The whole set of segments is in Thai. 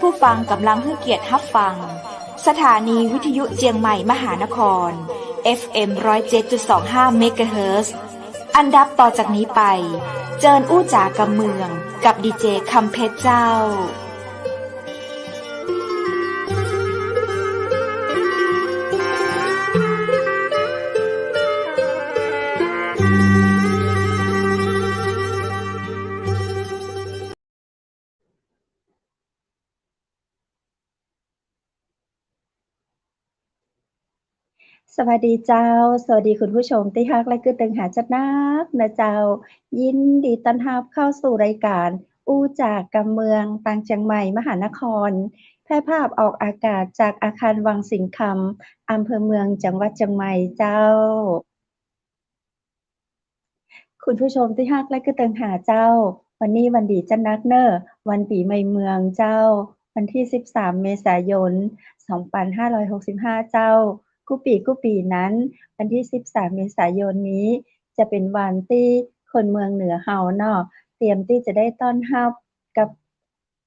ผู้ฟังกำลังให้เกียรติรับฟังสถานีวิทยุเจียงใหม่มหานคร FM 107.25 เมกะเฮิรตซ์อันดับต่อจากนี้ไปเจิญอู้จ๋ากำเมืองกับดีเจคำเพชรเจ้าสวัสดีเจ้าสวัสดีคุณผู้ชมที่ฮักและคือตึงหาจัดนักนะเจ้ายินดีต้อนรับเข้าสู่รายการอู้จากกำเมืองตังเชียงใหม่มหานครแพร่ภาพออกอากาศจากอาคารวังสิงห์คำอำเภอเมืองจังหวัดเชียงใหม่เจ้าคุณผู้ชมที่ฮักและคือตึงหาเจ้าวันนี้วันดีจัดนักเนอวันปีใหม่เมืองเจ้าวันที่13เมษายน2565เจ้ากู้ปีนั้นวันที่13เมษายนนี้จะเป็นวันที่คนเมืองเหนือเฮาเนาะเตรียมที่จะได้ต้อนรับกับ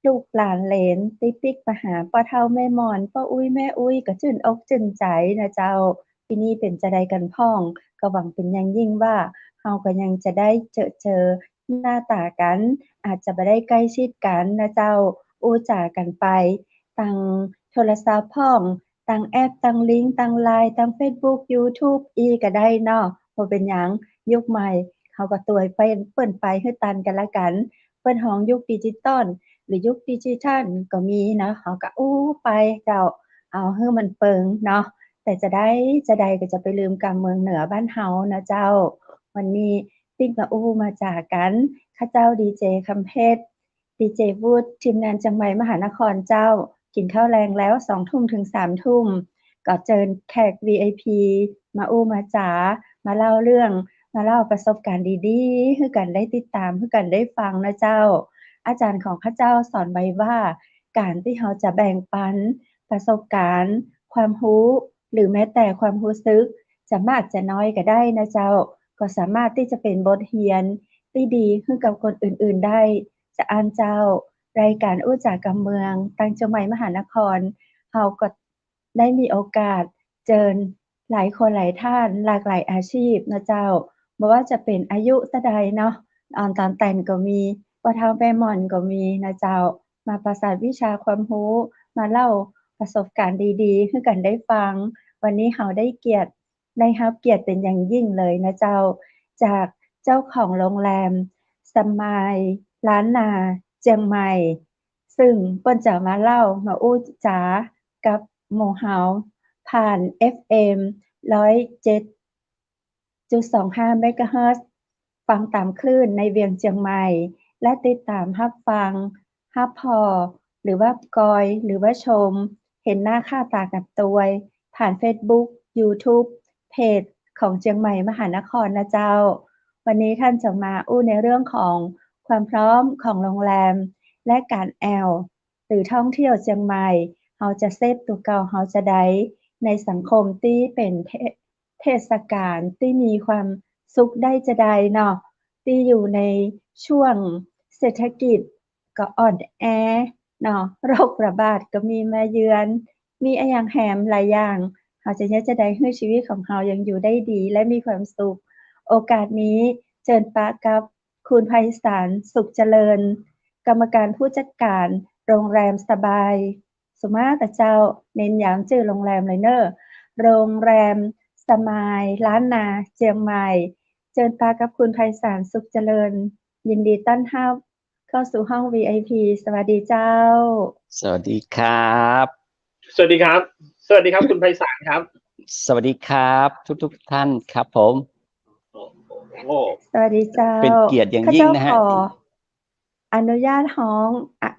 ลูกหลานเหลนที่ปิกมาหาป้าเฒ่าแม่มอนป้าอุ้ยแม่อุ้ยก็ชื่นอกชื่นใจนะเจ้าปีนี้เป็นจะได้กันพ้องก็หวังเป็นอย่างยิ่งว่าเฮาก็ยังจะได้เจอหน้าตากันอาจจะบ่ได้ใกล้ชิดกันนะเจ้าอู้จากันไปทางโทรศัพท์พ้องตั้งแอปตั้งลิงก์ตั้ง LINE ตั้ง Facebook YouTube อีก็ได้เนาะบ่เป็นหยังยุคใหม่เขาก็ตวยไปเปิ้นไปคือตันกันละกันเปิ้นฮ้องยุคดิจิทัลหรือยุคดิจิทัลก็มีนะเขาก็อู้ไปเจ้าเอาให้มันเปิงเนาะแต่จะได้ก็จะไปลืมกำเมืองเหนือบ้านเฮานะเจ้าวันนี้ปิ๊กมาอู้มาจากันข้าเจ้าดีเจคำเพชรดีเจวูดทีมงานจังใหม่มหานครเจ้ากินข้าวแรงแล้ว 20:00 ถึง 21:00 นก็เชิญแขก VIP มาอู้มาจามาเล่าเรื่องมาเล่าประสบการณ์ดีๆให้กันได้ติดตามให้กันได้ฟังนะเจ้าอาจารย์ของข้าเจ้าสอนไว้ว่าการที่เราจะแบ่งปันประสบการณ์ความรู้หรือแม้แต่ความรู้สึกจะมากจะน้อยก็ได้นะเจ้าก็สามารถที่จะเป็นบทเรียนที่ดีให้กับคนอื่นๆได้จะอ่านเจ้ารายการอู้จากกำเมืองตังเชียงใหม่มหานครเฮาก็ได้มีโอกาสเจิญหลายคนหลายท่านหลากหลายอาชีพนะเจ้าบ่ว่าจะเป็นอายุเท่าใดเนาะอ่อนตอนแต่นก็มีพ่อเฒ่าแม่ม่อนก็มีนะเจ้ามาประสานวิชาความรู้มาเล่าประสบการณ์ดีๆให้กันได้ฟังวันนี้เฮาได้รับเกียรติเป็นอย่างยิ่งเลยนะเจ้าจากเจ้าของโรงแรมสมายล้านนาเจียงใหม่ซึ่งเปิ้นจะมาเล่ามาอู้จากับหมู่เฮาผ่าน FM 107.25 เมกะเฮิรตซ์ฟังตามคลื่นในเวียงเจียงใหม่และติดตามรับฟังรับพอหรือว่ากอยหรือว่าชมเห็นหน้าค่าตากันตวยผ่าน Facebook YouTube เพจของเจียงใหม่มหานครนะเจ้าวันนี้ท่านจะมาอู้ในเรื่องของความพร้อมของโรงแรมและการแอลหรือท่องเที่ยวเจียงใหม่เฮาจะเซฟตัวเก่าเฮาจะได้ในสังคมที่เป็นเทศกาลที่มีความสุขได้จะได้เนาะที่อยู่ในช่วงเศรษฐกิจก็อ่อนแอเนาะโรคระบาดก็มีมาเยือนมีอะหยังแหมหลายอย่างเฮาจะเฮ็ดจั่งใดให้ชีวิตของเฮายังอยู่ได้ดีและมีความสุขโอกาสนี้เชิญปะกับคุณไพศาลสุขเจริญกรรมการผู้จัดการโรงแรมสบายสุมาตะเจ้าเน้นย้ำชื่อโรงแรมเลยเน้อโรงแรมสมายล้านนาเจียงใหม่เชิญปะกับคุณไพศาลสุขเจริญยินดีต้อนรับเข้าสู่ห้อง VIP สวัสดีเจ้าสวัสดีครับสวัสดีครับสวัสดีครับคุณไพศาลครับสวัสดีครับทุกท่านครับผมสวัสดีเจ้าเป็นเกียรติอย่างยิ่งนะฮะขออนุญาตฮ้อง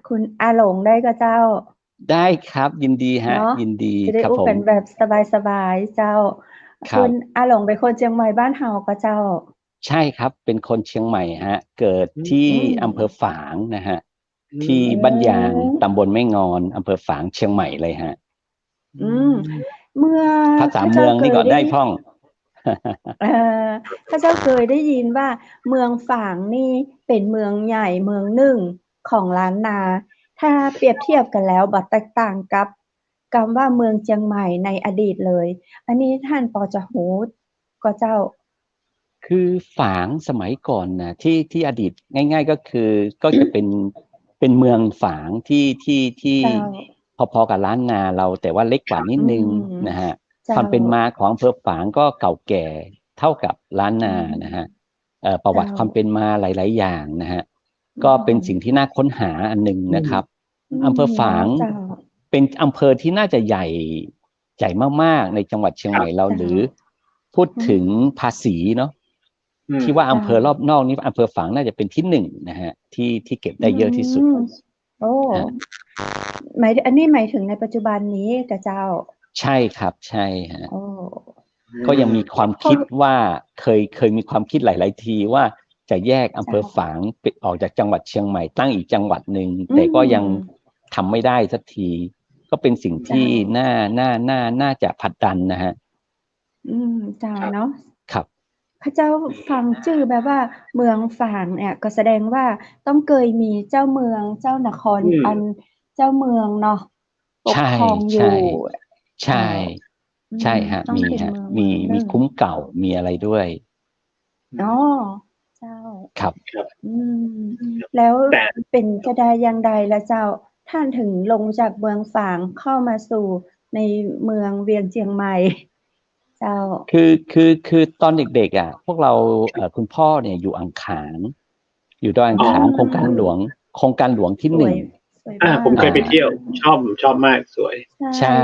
คุณอาหลงได้ก็เจ้าได้ครับยินดีฮะยินดีจะได้อู้กันแบบสบายๆเจ้าคุณอาหลงเป็นคนเชียงใหม่บ้านเฮาก็เจ้าใช่ครับเป็นคนเชียงใหม่ฮะเกิดที่อำเภอฝางนะฮะที่บ้านยางตำบลแม่งอนอำเภอฝางเชียงใหม่เลยฮะเมื่อภาษาเมืองนี่ก่อนได้พ่องข้าเจ้าเคยได้ยินว่าเมืองฝางนี่เป็นเมืองใหญ่เมืองหนึ่งของล้านนา ถ้าเปรียบเทียบกันแล้วบ่แตกต่างกับคำว่าเมืองเชียงใหม่ในอดีตเลย อันนี้ท่านพอจะรู้ก็เจ้า คือฝางสมัยก่อนนะที่อดีตง่ายๆก็คือก็จะเป็นเมืองฝางที่ เจ้า พอๆกับล้านนาเราแต่ว่าเล็กกว่านิดนึง อืม นะฮะ เจ้า ความเป็นมาของอำเภอฝางก็เก่าแก่เท่ากับล้านนานะฮะประวัติ เจ้า ความเป็นมาหลายๆอย่างนะฮะก็เป็นสิ่งที่น่าค้นหาอันหนึ่งนะครับอำเภอฝาง เจ้า เป็นอำเภอที่น่าจะใหญ่มากๆในจังหวัดเชียงใหม่เรา ครับ หรือพูดถึงภาษีเนาะที่ว่าอำเภอรอบนอกนี้อำเภอฝางน่าจะเป็นที่หนึ่งนะฮะที่เก็บได้เยอะที่สุด โอ้ ฮะ อันนี้หมายถึงในปัจจุบันนี้กะเจ้า ใช่ครับใช่ฮะ โอ้ ก็ยังมีความคิดว่าเคยมีความคิดหลาย ๆ ทีว่าจะแยกอำเภอฝางออกจากจังหวัดเชียงใหม่ตั้งอีกจังหวัดหนึ่งแต่ก็ยังทำไม่ได้สักที ก็เป็นสิ่งที่น่าจะผลักดันนะฮะ เจ้าเนาะ ครับ ข้าเจ้าฟังชื่อแบบว่าเมืองฝางเนี่ยก็แสดงว่าต้องเคยมีเจ้าเมืองเจ้านครอันเจ้าเมืองเนาะปกครองอยู่ ใช่ใช่ฮะ ต้อง มี เป็น ฮะ เมืองห มี นึ่ง คุ้มเก่ามีอะไรด้วย อ๋อเจ้า ครับ แล้วเป็นจะได้อย่างใดละเจ้าท่านถึงลงจากเมืองฝางเข้ามาสู่ในเมืองเวียงเจียงใหม่ เจ้า คือตอนเด็กๆพวกเราคุณพ่อเนี่ยอยู่อ่างขางอยู่ดอยอ่างขางโครงการหลวงที่หนึ่ง สวยมาก ผมเคยไปเที่ยวชอบมากสวย ใช่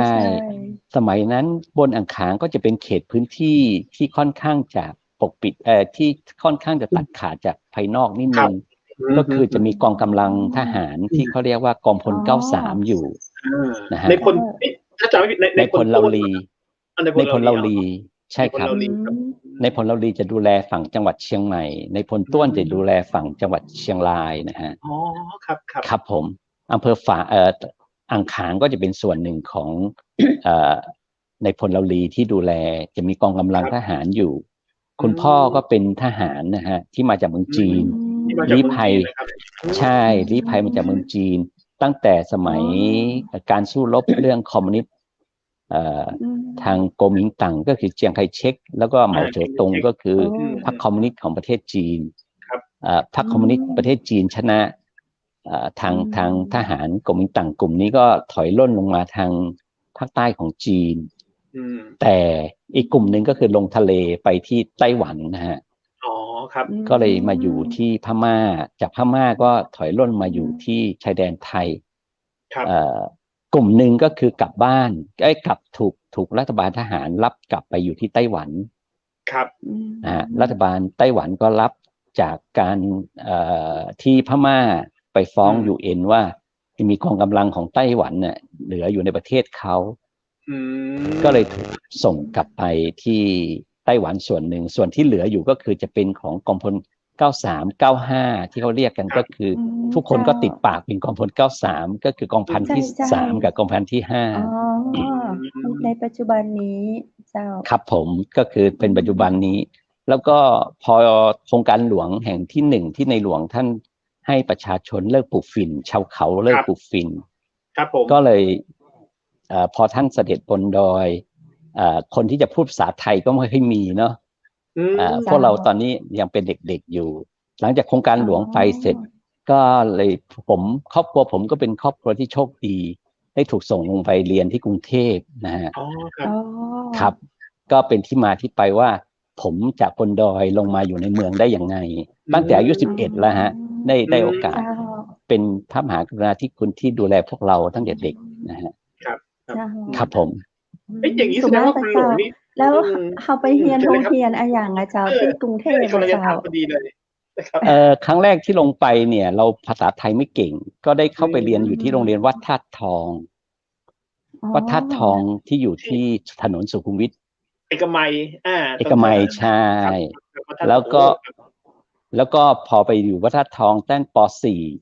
สมัยนั้นบนอ่างขางก็จะเป็นเขตพื้นที่ที่ค่อนข้างจะปกปิดที่ค่อนข้างจะตัดขาดจากภายนอกนิดนึงก็คือจะมีกองกำลังทหารที่เขาเรียกว่ากองพล93อยู่นะฮะ ในพลถ้าจำไม่ผิดในพล เราลี ในพลเราลี ใช่ครับในพลเราลีจะดูแลฝั่งจังหวัดเชียงใหม่ในพลต้วนจะดูแลฝั่งจังหวัดเชียงรายนะฮะ อ๋อครับครับผมอำเภอฝางอ่างขางก็จะเป็นส่วนหนึ่งของในพลเราลีที่ดูแลจะมีกองกำลังทหารอยู่ คุณพ่อก็เป็นทหารนะฮะที่มาจากเมืองจีนลี้ภัยใช่ลี้ภัยมาจากเมืองจีนตั้งแต่สมัยการสู้รบเรื่องคอมมิวนิสต์ทางโกมิงตังก็คือเจียงไคเชกแล้วก็เหมาเจ๋อตงก็คือพรรคคอมมิวนิสต์ของประเทศจีนพรรคคอมมิวนิสต์ประเทศจีนชนะทางทหารโกมิงตังกลุ่มนี้ก็ถอยล่นลงมาทางภาคใต้ของจีนแต่อีกกลุ่มหนึ่งก็คือลงทะเลไปที่ไต้หวันนะฮะอ๋อครับก็เลยมาอยู่ที่พม่าจากพม่าก็ถอยล่นมาอยู่ที่ชายแดนไทยกลุ่มหนึ่งก็คือกลับบ้านกลับถูกรัฐบาลทหารรับกลับไปอยู่ที่ไต้หวันครับรัฐบาลไต้หวันก็รับจากการที่พม่าไปฟ้อง UN ว่ามีกองกำลังของไต้หวันเนี่ยเหลืออยู่ในประเทศเขาก็เลยถูกส่งกลับไปที่ไต้หวันส่วนหนึ่งส่วนที่เหลืออยู่ก็คือจะเป็นของกองพล93 95ที่เขาเรียกกันก็คือทุกคนก็ติดปากเป็นกองพล93ก็คือกองพันที่3กับกองพันที่5ในปัจจุบันนี้เจ้าครับผมก็คือเป็นปัจจุบันนี้แล้วก็พอโครงการหลวงแห่งที่1ที่ในหลวงท่านให้ประชาชนเลิกปลูกฝิ่นชาวเขาเลิกปลูกฝิ่นครับผมก็เลยพอท่านเสด็จบนดอยคนที่จะพูดภาษาไทยก็ไม่ค่อยมีเนาะพวกเราตอนนี้ยังเป็นเด็กๆอยู่หลังจากโครงการหลวงไปเสร็จก็เลยครอบครัวผมก็เป็นครอบครัวที่โชคดีได้ถูกส่งลงไปเรียนที่กรุงเทพนะฮะครับก็เป็นที่มาที่ไปว่าผมจากบนดอยลงมาอยู่ในเมืองได้อย่างไงตั้งแต่อายุ11แล้วฮะได้โอกาสเป็นพระมหากรุณาธิคุณที่ดูแลพวกเราตั้งแต่เด็กนะฮะครับผมอย่างนี้แสดงว่าคุณหลวงนี่แล้วเขาไปเรียนโรงเรียนอะไรอย่างอาจารย์ที่กรุงเทพอาจารย์พอดีเลยครั้งแรกที่ลงไปเนี่ยเราภาษาไทยไม่เก่งก็ได้เข้าไปเรียนอยู่ที่โรงเรียนวัดธาตุทองที่อยู่ที่ถนนสุขุมวิทเอกมัยใช่แล้วก็พอไปอยู่วัดธาตุทองตั้งป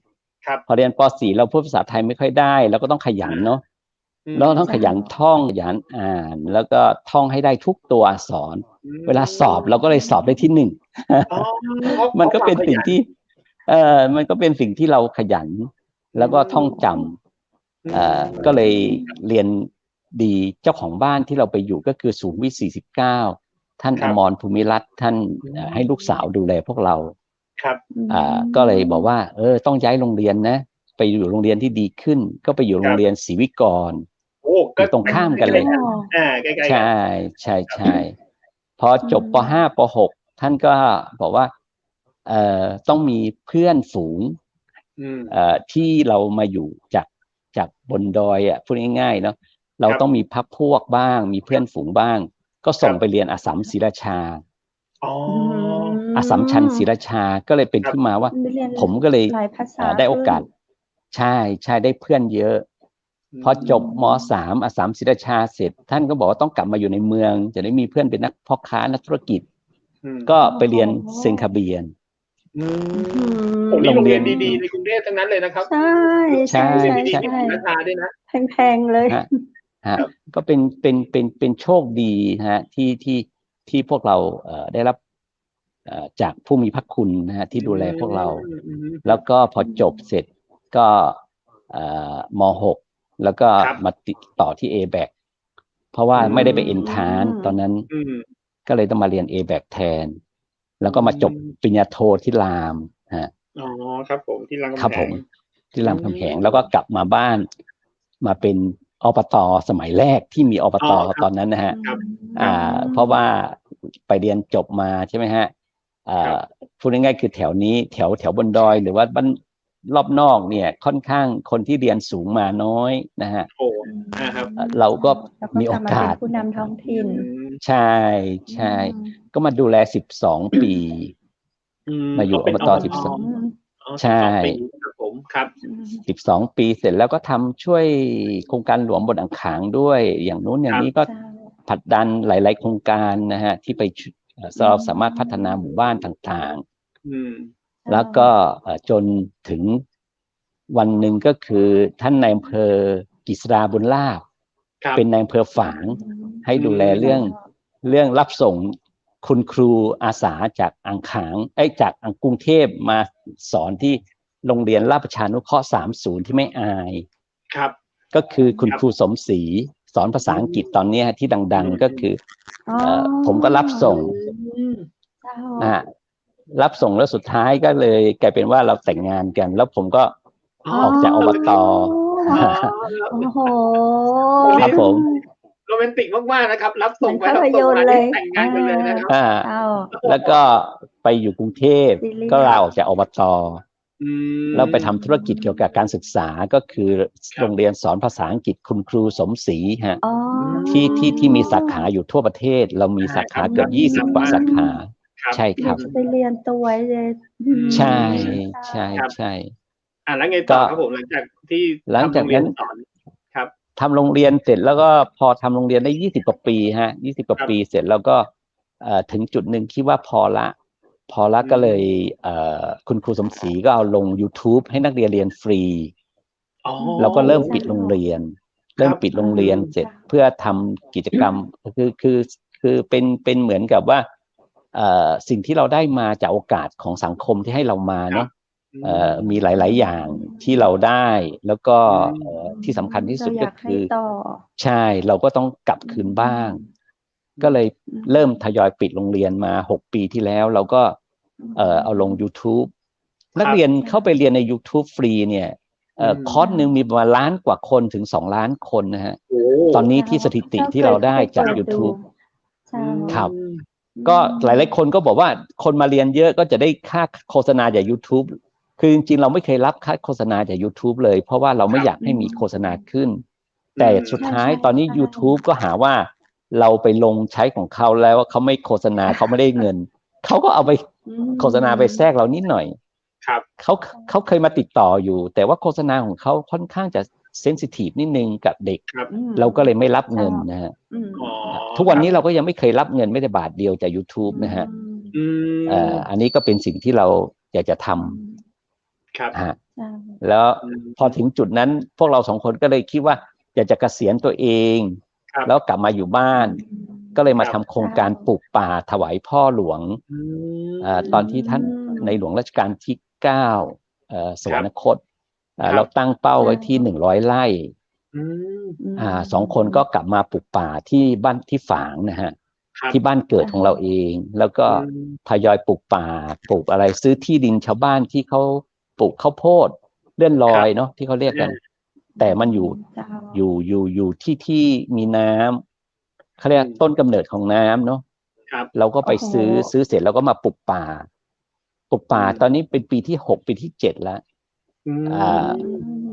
.4 พอเรียนป .4 เราพูดภาษาไทยไม่ค่อยได้เราก็ต้องขยันเนาะแล้วต้องขยันท่องขยันอ่านแล้วก็ท่องให้ได้ทุกตัวอักษรเวลาสอบเราก็เลยสอบได้ที่1มันก็เป็นสิ่งที่มันก็เป็นสิ่งที่เราขยัน แล้วก็ท่องจำก็เลยเรียนดีเจ้าของบ้านที่เราไปอยู่ก็คือสูงวิท49ท่านอมรภูมิรัตน์ท่านให้ลูกสาวดูแลพวกเราครับก็เลยบอกว่าต้องย้ายโรงเรียนนะไปอยู่โรงเรียนที่ดีขึ้นก็ไปอยู่โรงเรียนศรีวิกรอยู่ตรงข้ามกันเลยใกล้ๆใช่ใช่ใช่พอจบป.5 ป.6ท่านก็บอกว่าต้องมีเพื่อนฝูงที่เรามาอยู่จากบนดอยพูดง่ายๆเนาะเราต้องมีพรรคพวกบ้างมีเพื่อนฝูงบ้างก็ส่งไปเรียนอัสสัมศรีราชาอัสสัมชัญศรีราชาก็เลยเป็นที่มาว่าผมก็เลยได้โอกาสใช่ได้เพื่อนเยอะพอจบม.3 อัสสัมศรีราชาเสร็จท่านก็บอกว่าต้องกลับมาอยู่ในเมืองจะได้มีเพื่อนเป็นนักพ่อค้านักธุรกิจก็ไปเรียนเซนคาเบียนโรงเรียนดีๆในกรุงเทพทั้งนั้นเลยนะครับใช่ราคาด้วยนะแพงๆเลยก็เป็นโชคดีฮะที่พวกเราได้รับจากผู้มีพระคุณนะฮะที่ดูแลพวกเราแล้วก็พอจบเสร็จก็ม.6 แล้วก็มาติดต่อที่ A-BAC เพราะว่าไม่ได้ไปเอ็นทรานซ์ตอนนั้นก็เลยต้องมาเรียน A-BAC แทนแล้วก็มาจบปริญญาโทที่รามฮะครับผมที่รามคำแหงครับผมที่รามคำแหงแล้วก็กลับมาบ้านมาเป็นอบต.สมัยแรกที่มีอบต.ตอนนั้นนะฮะเพราะว่าไปเรียนจบมาใช่ไหมฮะพูดง่ายๆคือแถวนี้แถวบนดอยหรือว่าบ้านรอบนอกเนี่ยค่อนข้างคนที่เรียนสูงมาน้อยนะฮะเราก็มีโอกาสผู้นำท้องถิ่นใช่ก็มาดูแล12 ปีมาอยู่อบต12ใช่ผมครับ12 ปีเสร็จแล้วก็ทำช่วยโครงการหลวงบนอ่างขางด้วยอย่างนู้นอย่างนี้ก็ผลักดันหลายๆโครงการนะฮะที่ไปเราสามารถพัฒนาหมู่บ้านต่างๆแล้วก็จนถึงวันหนึ่งก็คือท่านนายอำเภอกฤษดาบุญลาภเป็นนายอำเภอฝางให้ดูแลเรื่องรับส่งคุณครูอาสาจากอ่างขางจากกรุงเทพมาสอนที่โรงเรียนราชประชานุเคราะห์30ที่ไม่อายครับก็คือคุณครูสมศรีสอนภาษาอังกฤษตอนนี้ที่ดังๆก็คือผมก็รับส่งรับส่งแล้วสุดท้ายก็เลยกลายเป็นว่าเราแต่งงานกันแล้วผมก็ออกจากอบต.ครับผมโรแมนติกมากๆนะครับรับส่งไปรับส่งมาแต่งงานกันเลยนะครับแล้วก็ไปอยู่กรุงเทพก็ลาออกจากอบต.แล้วไปทำธุรกิจเกี่ยวกับการศึกษาก็คือโรงเรียนสอนภาษาอังกฤษคุณครูสมศรีฮะที่มีสาขาอยู่ทั่วประเทศเรามีสาขาเกือบ20 กว่าสาขาใช่ครับไปเรียนตัวไว้เลยใช่แล้วไงต่อครับผมหลังจากนั้นครับทำโรงเรียนเสร็จแล้วก็พอทำโรงเรียนได้20 กว่าปีฮะ20 กว่าปีเสร็จแล้วก็ถึงจุดหนึ่งคิดว่าพอละก็เลยคุณครูสมศรีก็เอาลง YouTube ให้นักเรียนเรียนฟรีเราก็เริ่มปิดโรงเรียนเสร็จเพื่อทำกิจกรรมคือเป็นเหมือนกับว่าสิ่งที่เราได้มาจากโอกาสของสังคมที่ให้เรามาเนาะมีหลายๆอย่างที่เราได้แล้วก็ที่สำคัญที่สุดก็คือใช่เราก็ต้องกลับคืนบ้างก็เลยเริ่มทยอยปิดโรงเรียนมา6 ปีที่แล้วเราก็เอาลง YouTube นักเรียนเข้าไปเรียนใน YouTube ฟรีเนี่ยคอร์สนึงมีประมาณล้านกว่าคนถึง2 ล้านคนนะฮะตอนนี้ที่สถิติที่เราได้จาก YouTube ครับก็หลายๆคนก็บอกว่าคนมาเรียนเยอะก็จะได้ค่าโฆษณาจาก YouTube คือจริงๆเราไม่เคยรับค่าโฆษณาจาก YouTube เลยเพราะว่าเราไม่อยากให้มีโฆษณาขึ้นแต่สุดท้ายตอนนี้ YouTube ก็หาว่าเราไปลงใช้ของเขาแล้วเขาไม่โฆษณาเขาไม่ได้เงินเขาก็เอาไปโฆษณาไปแทรกเรานิดหน่อยครับเขาเคยมาติดต่ออยู่แต่ว่าโฆษณาของเขาค่อนข้างจะเซนซิทีฟนิดนึงกับเด็กเราก็เลยไม่รับเงินนะฮะทุกวันนี้เราก็ยังไม่เคยรับเงินไม่ได้บาทเดียวจาก YouTube นะฮะอันนี้ก็เป็นสิ่งที่เราอยากจะทำครับแล้วพอถึงจุดนั้นพวกเรา2 คนก็เลยคิดว่าอยากจะเกษียณตัวเองแล้วกลับมาอยู่บ้านก็เลยมาทำโครงการปลูกป่าถวายพ่อหลวงตอนที่ท่านในหลวงรัชกาลที่9สวรรคต เราตั้งเป้าไว้ที่100 ไร่ อืม 2 คนก็กลับมาปลูกป่าที่บ้านที่ฝางนะฮะ ครับ ที่บ้านเกิดของเราเอง แล้วก็ทยอยปลูกป่าปลูกอะไรซื้อที่ดินชาวบ้านที่เขาปลูกข้าวโพดเลื่อนลอยเนาะที่เขาเรียกกัน แต่มันอยู่ที่มีน้ำเขาเรียกต้นกำเนิดของน้ำเนาะ ครับ เราก็ไปซื้อเสร็จแล้วก็มาปลูกป่าตอนนี้เป็นปีที่6ปีที่7แล้ว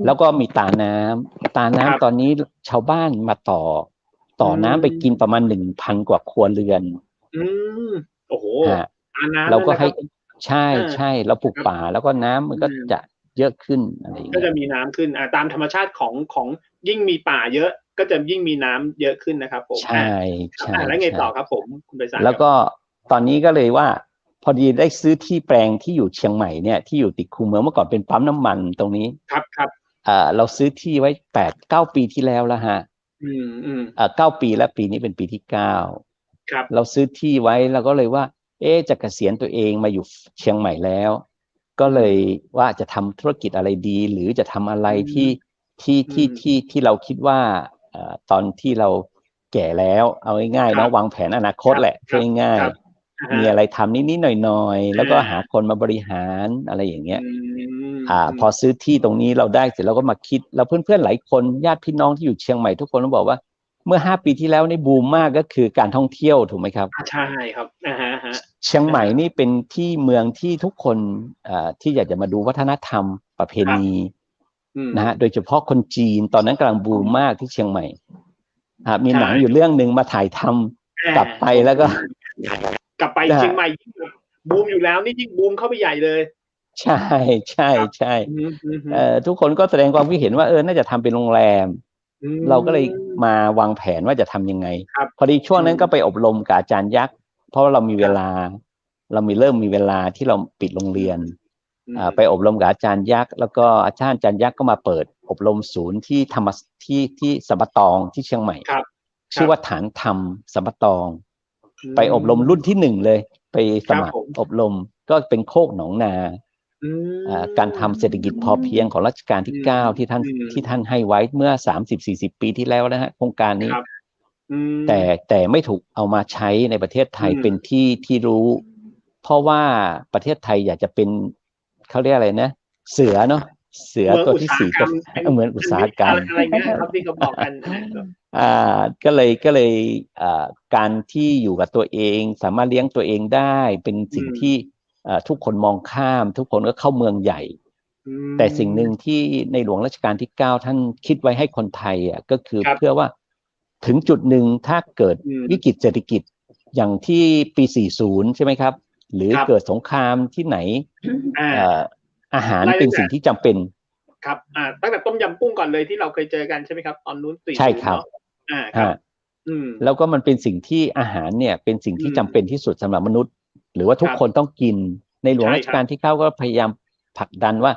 แล้วก็มีตาน้ำตอนนี้ชาวบ้านมาต่อน้ำไปกินประมาณ 1,000 กว่าครัวเรือนโอ้โหเราก็ให้ใช่เราปลูกป่าแล้วก็น้ำมันก็จะเยอะขึ้นอะไรอย่างเงี้ยก็จะมีน้ำขึ้นตามธรรมชาติของยิ่งมีป่าเยอะก็จะยิ่งมีน้ำเยอะขึ้นนะครับผมใช่แล้วไงต่อครับผมคุณไพศาลแล้วก็ตอนนี้ก็เลยว่าพอดีได้ซื้อที่แปลงที่อยู่เชียงใหม่เนี่ยที่อยู่ติดคูเมืองเมื่อก่อนเป็นปั๊มน้ำมันตรงนี้ครับเราซื้อที่ไว้8-9 ปีที่แล้วฮะ9 ปีแล้วปีนี้เป็นปีที่9ครับเราซื้อที่ไว้เราก็เลยว่าจะเกษียณตัวเองมาอยู่เชียงใหม่แล้วก็เลยว่าจะทำธุรกิจอะไรดีหรือจะทำอะไรที่เราคิดว่าตอนที่เราแก่แล้วเอาง่ายๆเนาะวางแผนอนาคตแหละง่ายๆมีอะไรทำนิดๆหน่อยๆแล้วก็หาคนมาบริหารอะไรอย่างเงี้ยพอซื้อที่ตรงนี้เราได้เสร็จเราก็มาคิดแล้วเพื่อนๆหลายคนญาติพี่น้องที่อยู่เชียงใหม่ทุกคนก็บอกว่าเมื่อ5 ปีที่แล้วนี่บูมมากก็คือการท่องเที่ยวถูกไหมครับใช่ครับเชียงใหม่นี่เป็นที่เมืองที่ทุกคนที่อยากจะมาดูวัฒนธรรมประเพณีนะฮะโดยเฉพาะคนจีนตอนนั้นกำลังบูมมากที่เชียงใหม่มีหนังอยู่เรื่องนึงมาถ่ายทำกลับไปแล้วก็กลับไปเชียงใหม่บูมอยู่แล้วนี่ยิ่งบูมเข้าไปใหญ่เลยใช่ทุกคนก็แสดงความคิดเห็นว่าน่าจะทำเป็นโรงแรมเราก็เลยมาวางแผนว่าจะทำยังไงพอดีช่วงนั้นก็ไปอบรมกับอาจารย์ยักษ์เพราะเรามีเวลาเริ่มมีเวลาที่เราปิดโรงเรียนไปอบรมกับอาจารย์ยักษ์แล้วก็อาจารย์ยักษ์ก็มาเปิดอบรมศูนย์ที่ที่สัมปะตองที่เชียงใหม่ชื่อว่าฐานธรรมสัมปะตองไปอบรมรุ่นที่1เลยไปสมัครอบรมก็เป็นโคกหนองนาการทำเศรษฐกิจพอเพียงของรัชกาลที่9ที่ท่านให้ไว้เมื่อ 30-40 ปีที่แล้วนะฮะโครงการนี้แต่ไม่ถูกเอามาใช้ในประเทศไทยเป็นที่รู้เพราะว่าประเทศไทยอยากจะเป็นเขาเรียกอะไรนะเสือเนาะเสือตัวที่4ก็เหมือนอุตสาหกรรมอะไรเงี้ยครับที่เขาบอกกันก็เลยการที่อยู่กับตัวเองสามารถเลี้ยงตัวเองได้เป็นสิ่งที่ทุกคนมองข้ามทุกคนก็เข้าเมืองใหญ่แต่สิ่งหนึ่งที่ในหลวงรัชกาลที่9ท่านคิดไว้ให้คนไทยก็คือเพื่อว่าถึงจุดหนึ่งถ้าเกิดวิกฤตเศรษฐกิจอย่างที่ปี40ใช่ไหมครับหรือเกิดสงครามที่ไหนอาหารเป็นสิ่งที่จำเป็นครับตั้งแต่ต้มยำกุ้งก่อนเลยที่เราเคยเจอกันใช่ไหมครับตอนนู้นใช่ครับแล้วก็มันเป็นสิ่งที่อาหารเนี่ยเป็นสิ่งที่จำเป็นที่สุดสำหรับมนุษย์หรือว่าทุกคนต้องกินในหลวงรัชกาลที่9ก็พยายามผลักดันว่า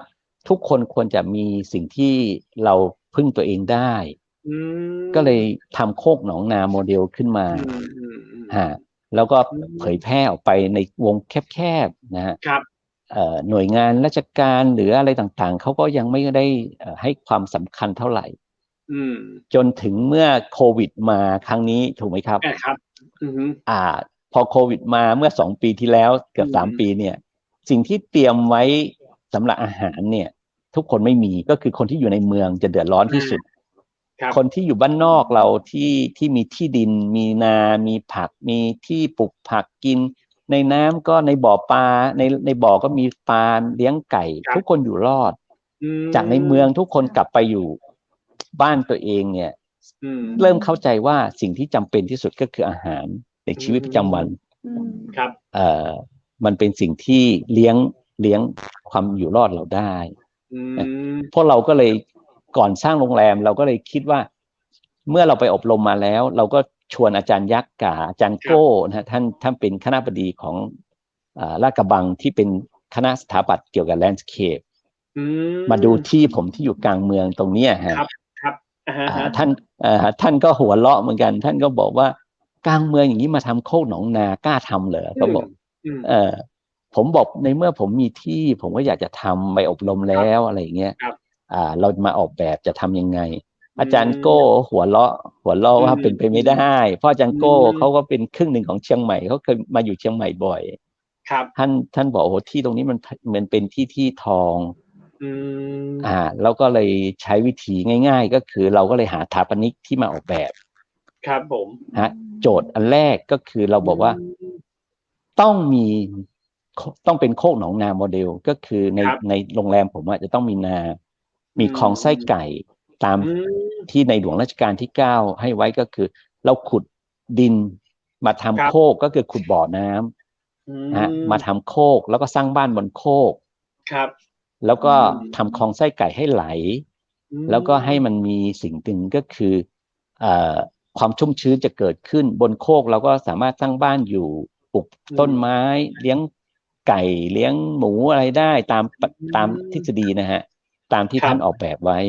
ทุกคนควรจะมีสิ่งที่เราพึ่งตัวเองได้ก็เลยทำโคกหนองนาโมเดลขึ้นมาแล้วก็เผยแพร่ออกไปในวงแคบๆนะฮะหน่วยงานราชการหรืออะไรต่างๆเขาก็ยังไม่ได้ให้ความสำคัญเท่าไหร่จนถึงเมื่อโควิดมาครั้งนี้ถูกไหมครับครับพอโควิดมาเมื่อ2 ปีที่แล้วเกือบ3 ปีเนี่ยสิ่งที่เตรียมไว้สำหรับอาหารเนี่ยทุกคนไม่มีก็คือคนที่อยู่ในเมืองจะเดือดร้อนที่สุดคนที่อยู่บ้านนอกเราที่มีที่ดินมีนามีผักมีที่ปลูกผักกินในน้ำก็ในบ่อปลาในบ่อก็มีปลาเลี้ยงไก่ทุกคนอยู่รอดจากในเมืองทุกคนกลับไปอยู่บ้านตัวเองเนี่ยเริ่มเข้าใจว่าสิ่งที่จำเป็นที่สุดก็คืออาหารในชีวิตประจำวันครับมันเป็นสิ่งที่เลี้ยงความอยู่รอดเราได้พวกเราก็เลยก่อนสร้างโรงแรมเราก็เลยคิดว่าเมื่อเราไปอบรมมาแล้วเราก็ชวนอาจารย์ยักษ์กับอาจารย์โก้นะท่านเป็นคณบดีของลาดกระบังที่เป็นคณะสถาปัตย์เกี่ยวกับแลนด์สเคปมาดูที่ผมที่อยู่กลางเมืองตรงนี้ฮะท่านก็หัวเราะเหมือนกันท่านก็บอกว่ากลางเมืองอย่างนี้มาทำโคกหนองนากล้าทำเหรอเขาบอกผมบอกในเมื่อผมมีที่ผมก็อยากจะทำไปอบรมแล้วอะไรอย่างเงี้ย เรามาออกแบบจะทำยังไงอาจารย์โก้หัวเราะว่าเป็นไปไม่ได้เพราะอาจารย์โก้เขาก็เป็นครึ่งหนึ่งของเชียงใหม่เขาเคยมาอยู่เชียงใหม่บ่อยครับท่านบอกโอ้โหที่ตรงนี้มันเป็นที่ทองแล้วก็เลยใช้วิธีง่ายๆก็คือเราก็เลยหาสถาปนิกที่มาออกแบบครับผมโจทย์อันแรกก็คือเราบอกว่าต้องเป็นโคกหนองนาโมเดลก็คือในโรงแรมผมจะต้องมีนามีคลองไส้ไก่ตามที่ในหลวงรัชกาลที่9ให้ไว้ก็คือเราขุดดินมาทำโคกก็คือขุดบ่อน้ำมาทำโคกแล้วก็สร้างบ้านบนโคกครับแล้วก็ทำคลองไส้ไก่ให้ไหลแล้วก็ให้มันมีสิ่งหนึ่งก็คือความชุ่มชื้นจะเกิดขึ้นบนโคกเราก็สามารถสร้างบ้านอยู่ปลูกต้นไม้เลี้ยงไก่เลี้ยงหมูอะไรได้ตามทฤษฎีนะฮะตามที่ท่านออกแบบไว้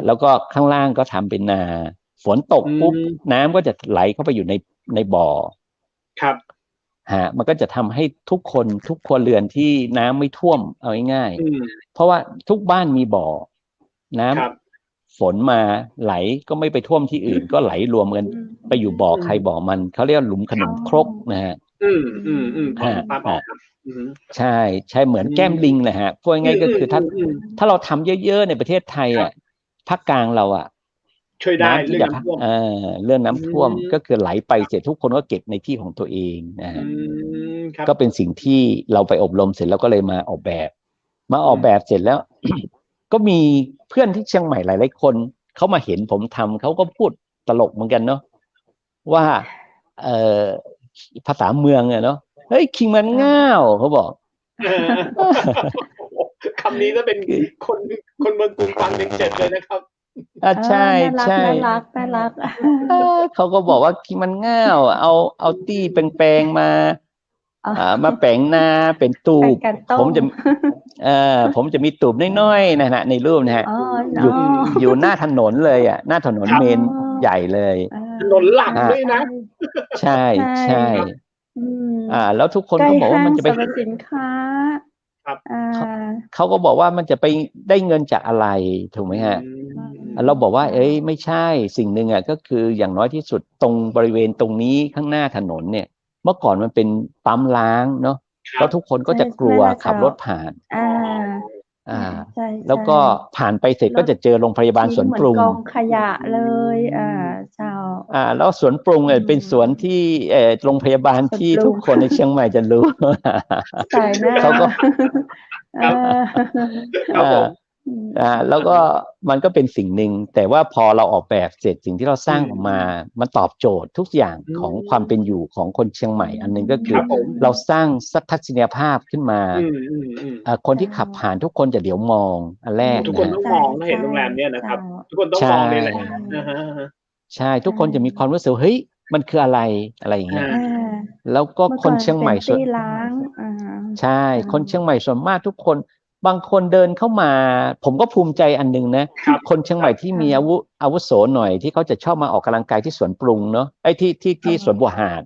แล้วก็ข้างล่างก็ทำเป็นนาฝนตกปุ๊บน้ำก็จะไหลเข้าไปอยู่ในบ่อครับมันก็จะทำให้ทุกครัวเรือนที่น้ำไม่ท่วมเอาง่ายๆเพราะว่าทุกบ้านมีบ่อน้ำฝนมาไหลก็ไม่ไปท่วมที่อื่นก็ไหลรวมกันไปอยู่บ่อใครบ่อมันเขาเรียกหลุมขนมครกนะฮะใช่เหมือนแก้มลิงเลยฮะพูดง่ายๆก็คือถ้าเราทำเยอะๆในประเทศไทยภาคกลางเราช่วยได้เรื่องน้ำท่วมเรื่องน้ำท่วมก็คือไหลไปเสร็จทุกคนก็เก็บในที่ของตัวเองนะฮะก็เป็นสิ่งที่เราไปอบรมเสร็จแล้วก็เลยมาออกแบบเสร็จแล้ว ก็มีเพื่อนที่เชียงใหม่หลายๆคนเขามาเห็นผมทำเขาก็พูดตลกเหมือนกันเนาะว่าภาษาเมืองเนาะเฮ้ยคิงมันง่าวเขาบอกคำนี้จะเป็นคนเมืองกรุงฟังยังเจ็บเลยนะครับใช่น่ารักเขาก็บอกว่าคิงมันง่าวเอาตี้แปลงมาแปลงนาเป็นตูบผมจะมีตูบน้อยๆนะฮะในรูปนะฮะอยู่หน้าถนนเลยหน้าถนนเมนใหญ่เลยถนนหลักด้วยนะใช่แล้วทุกคนก็บอกว่ามันจะไปสินค้าเขาก็บอกว่ามันจะไปได้เงินจากอะไรถูกไหมฮะเราบอกว่าไม่ใช่สิ่งหนึ่งก็คืออย่างน้อยที่สุดตรงบริเวณตรงนี้ข้างหน้าถนนเนี่ยเมื่อก่อนมันเป็นปั๊มล้างเนาะแล้วทุกคนก็จะกลัวขับรถผ่านแล้วก็ผ่านไปเสร็จก็จะเจอโรงพยาบาลสวนปรุงกองขยะเลยเจ้าแล้วสวนปรุงเป็นสวนที่โรงพยาบาลที่ทุกคนในเชียงใหม่จะรู้เขาก็แล้วก็มันก็เป็นสิ่งหนึ่งแต่ว่าพอเราออกแบบเสร็จสิ่งที่เราสร้างออกมามันตอบโจทย์ทุกอย่างของความเป็นอยู่ของคนเชียงใหม่อันนึงก็คือเราสร้างทัศนียภาพขึ้นมาคนที่ขับผ่านทุกคนจะเดี๋ยวมองอันแรกทุกคนต้องมองถ้าเห็นโรงแรมเนี่ยนะครับทุกคนต้องมองเลยแหละใช่ทุกคนจะมีความรู้สึกเฮ้ยมันคืออะไรอย่างเงี้ยแล้วก็คนเชียงใหม่ส่วนใช่คนเชียงใหม่ส่วนมากทุกคนบางคนเดินเข้ามาผมก็ภูมิใจอันนึงนะคนเชียงใหม่ที่มีอาวุโสหน่อยที่เขาจะชอบมาออกกำลังกายที่สวนปรุงเนาะที่สวนบัวหาด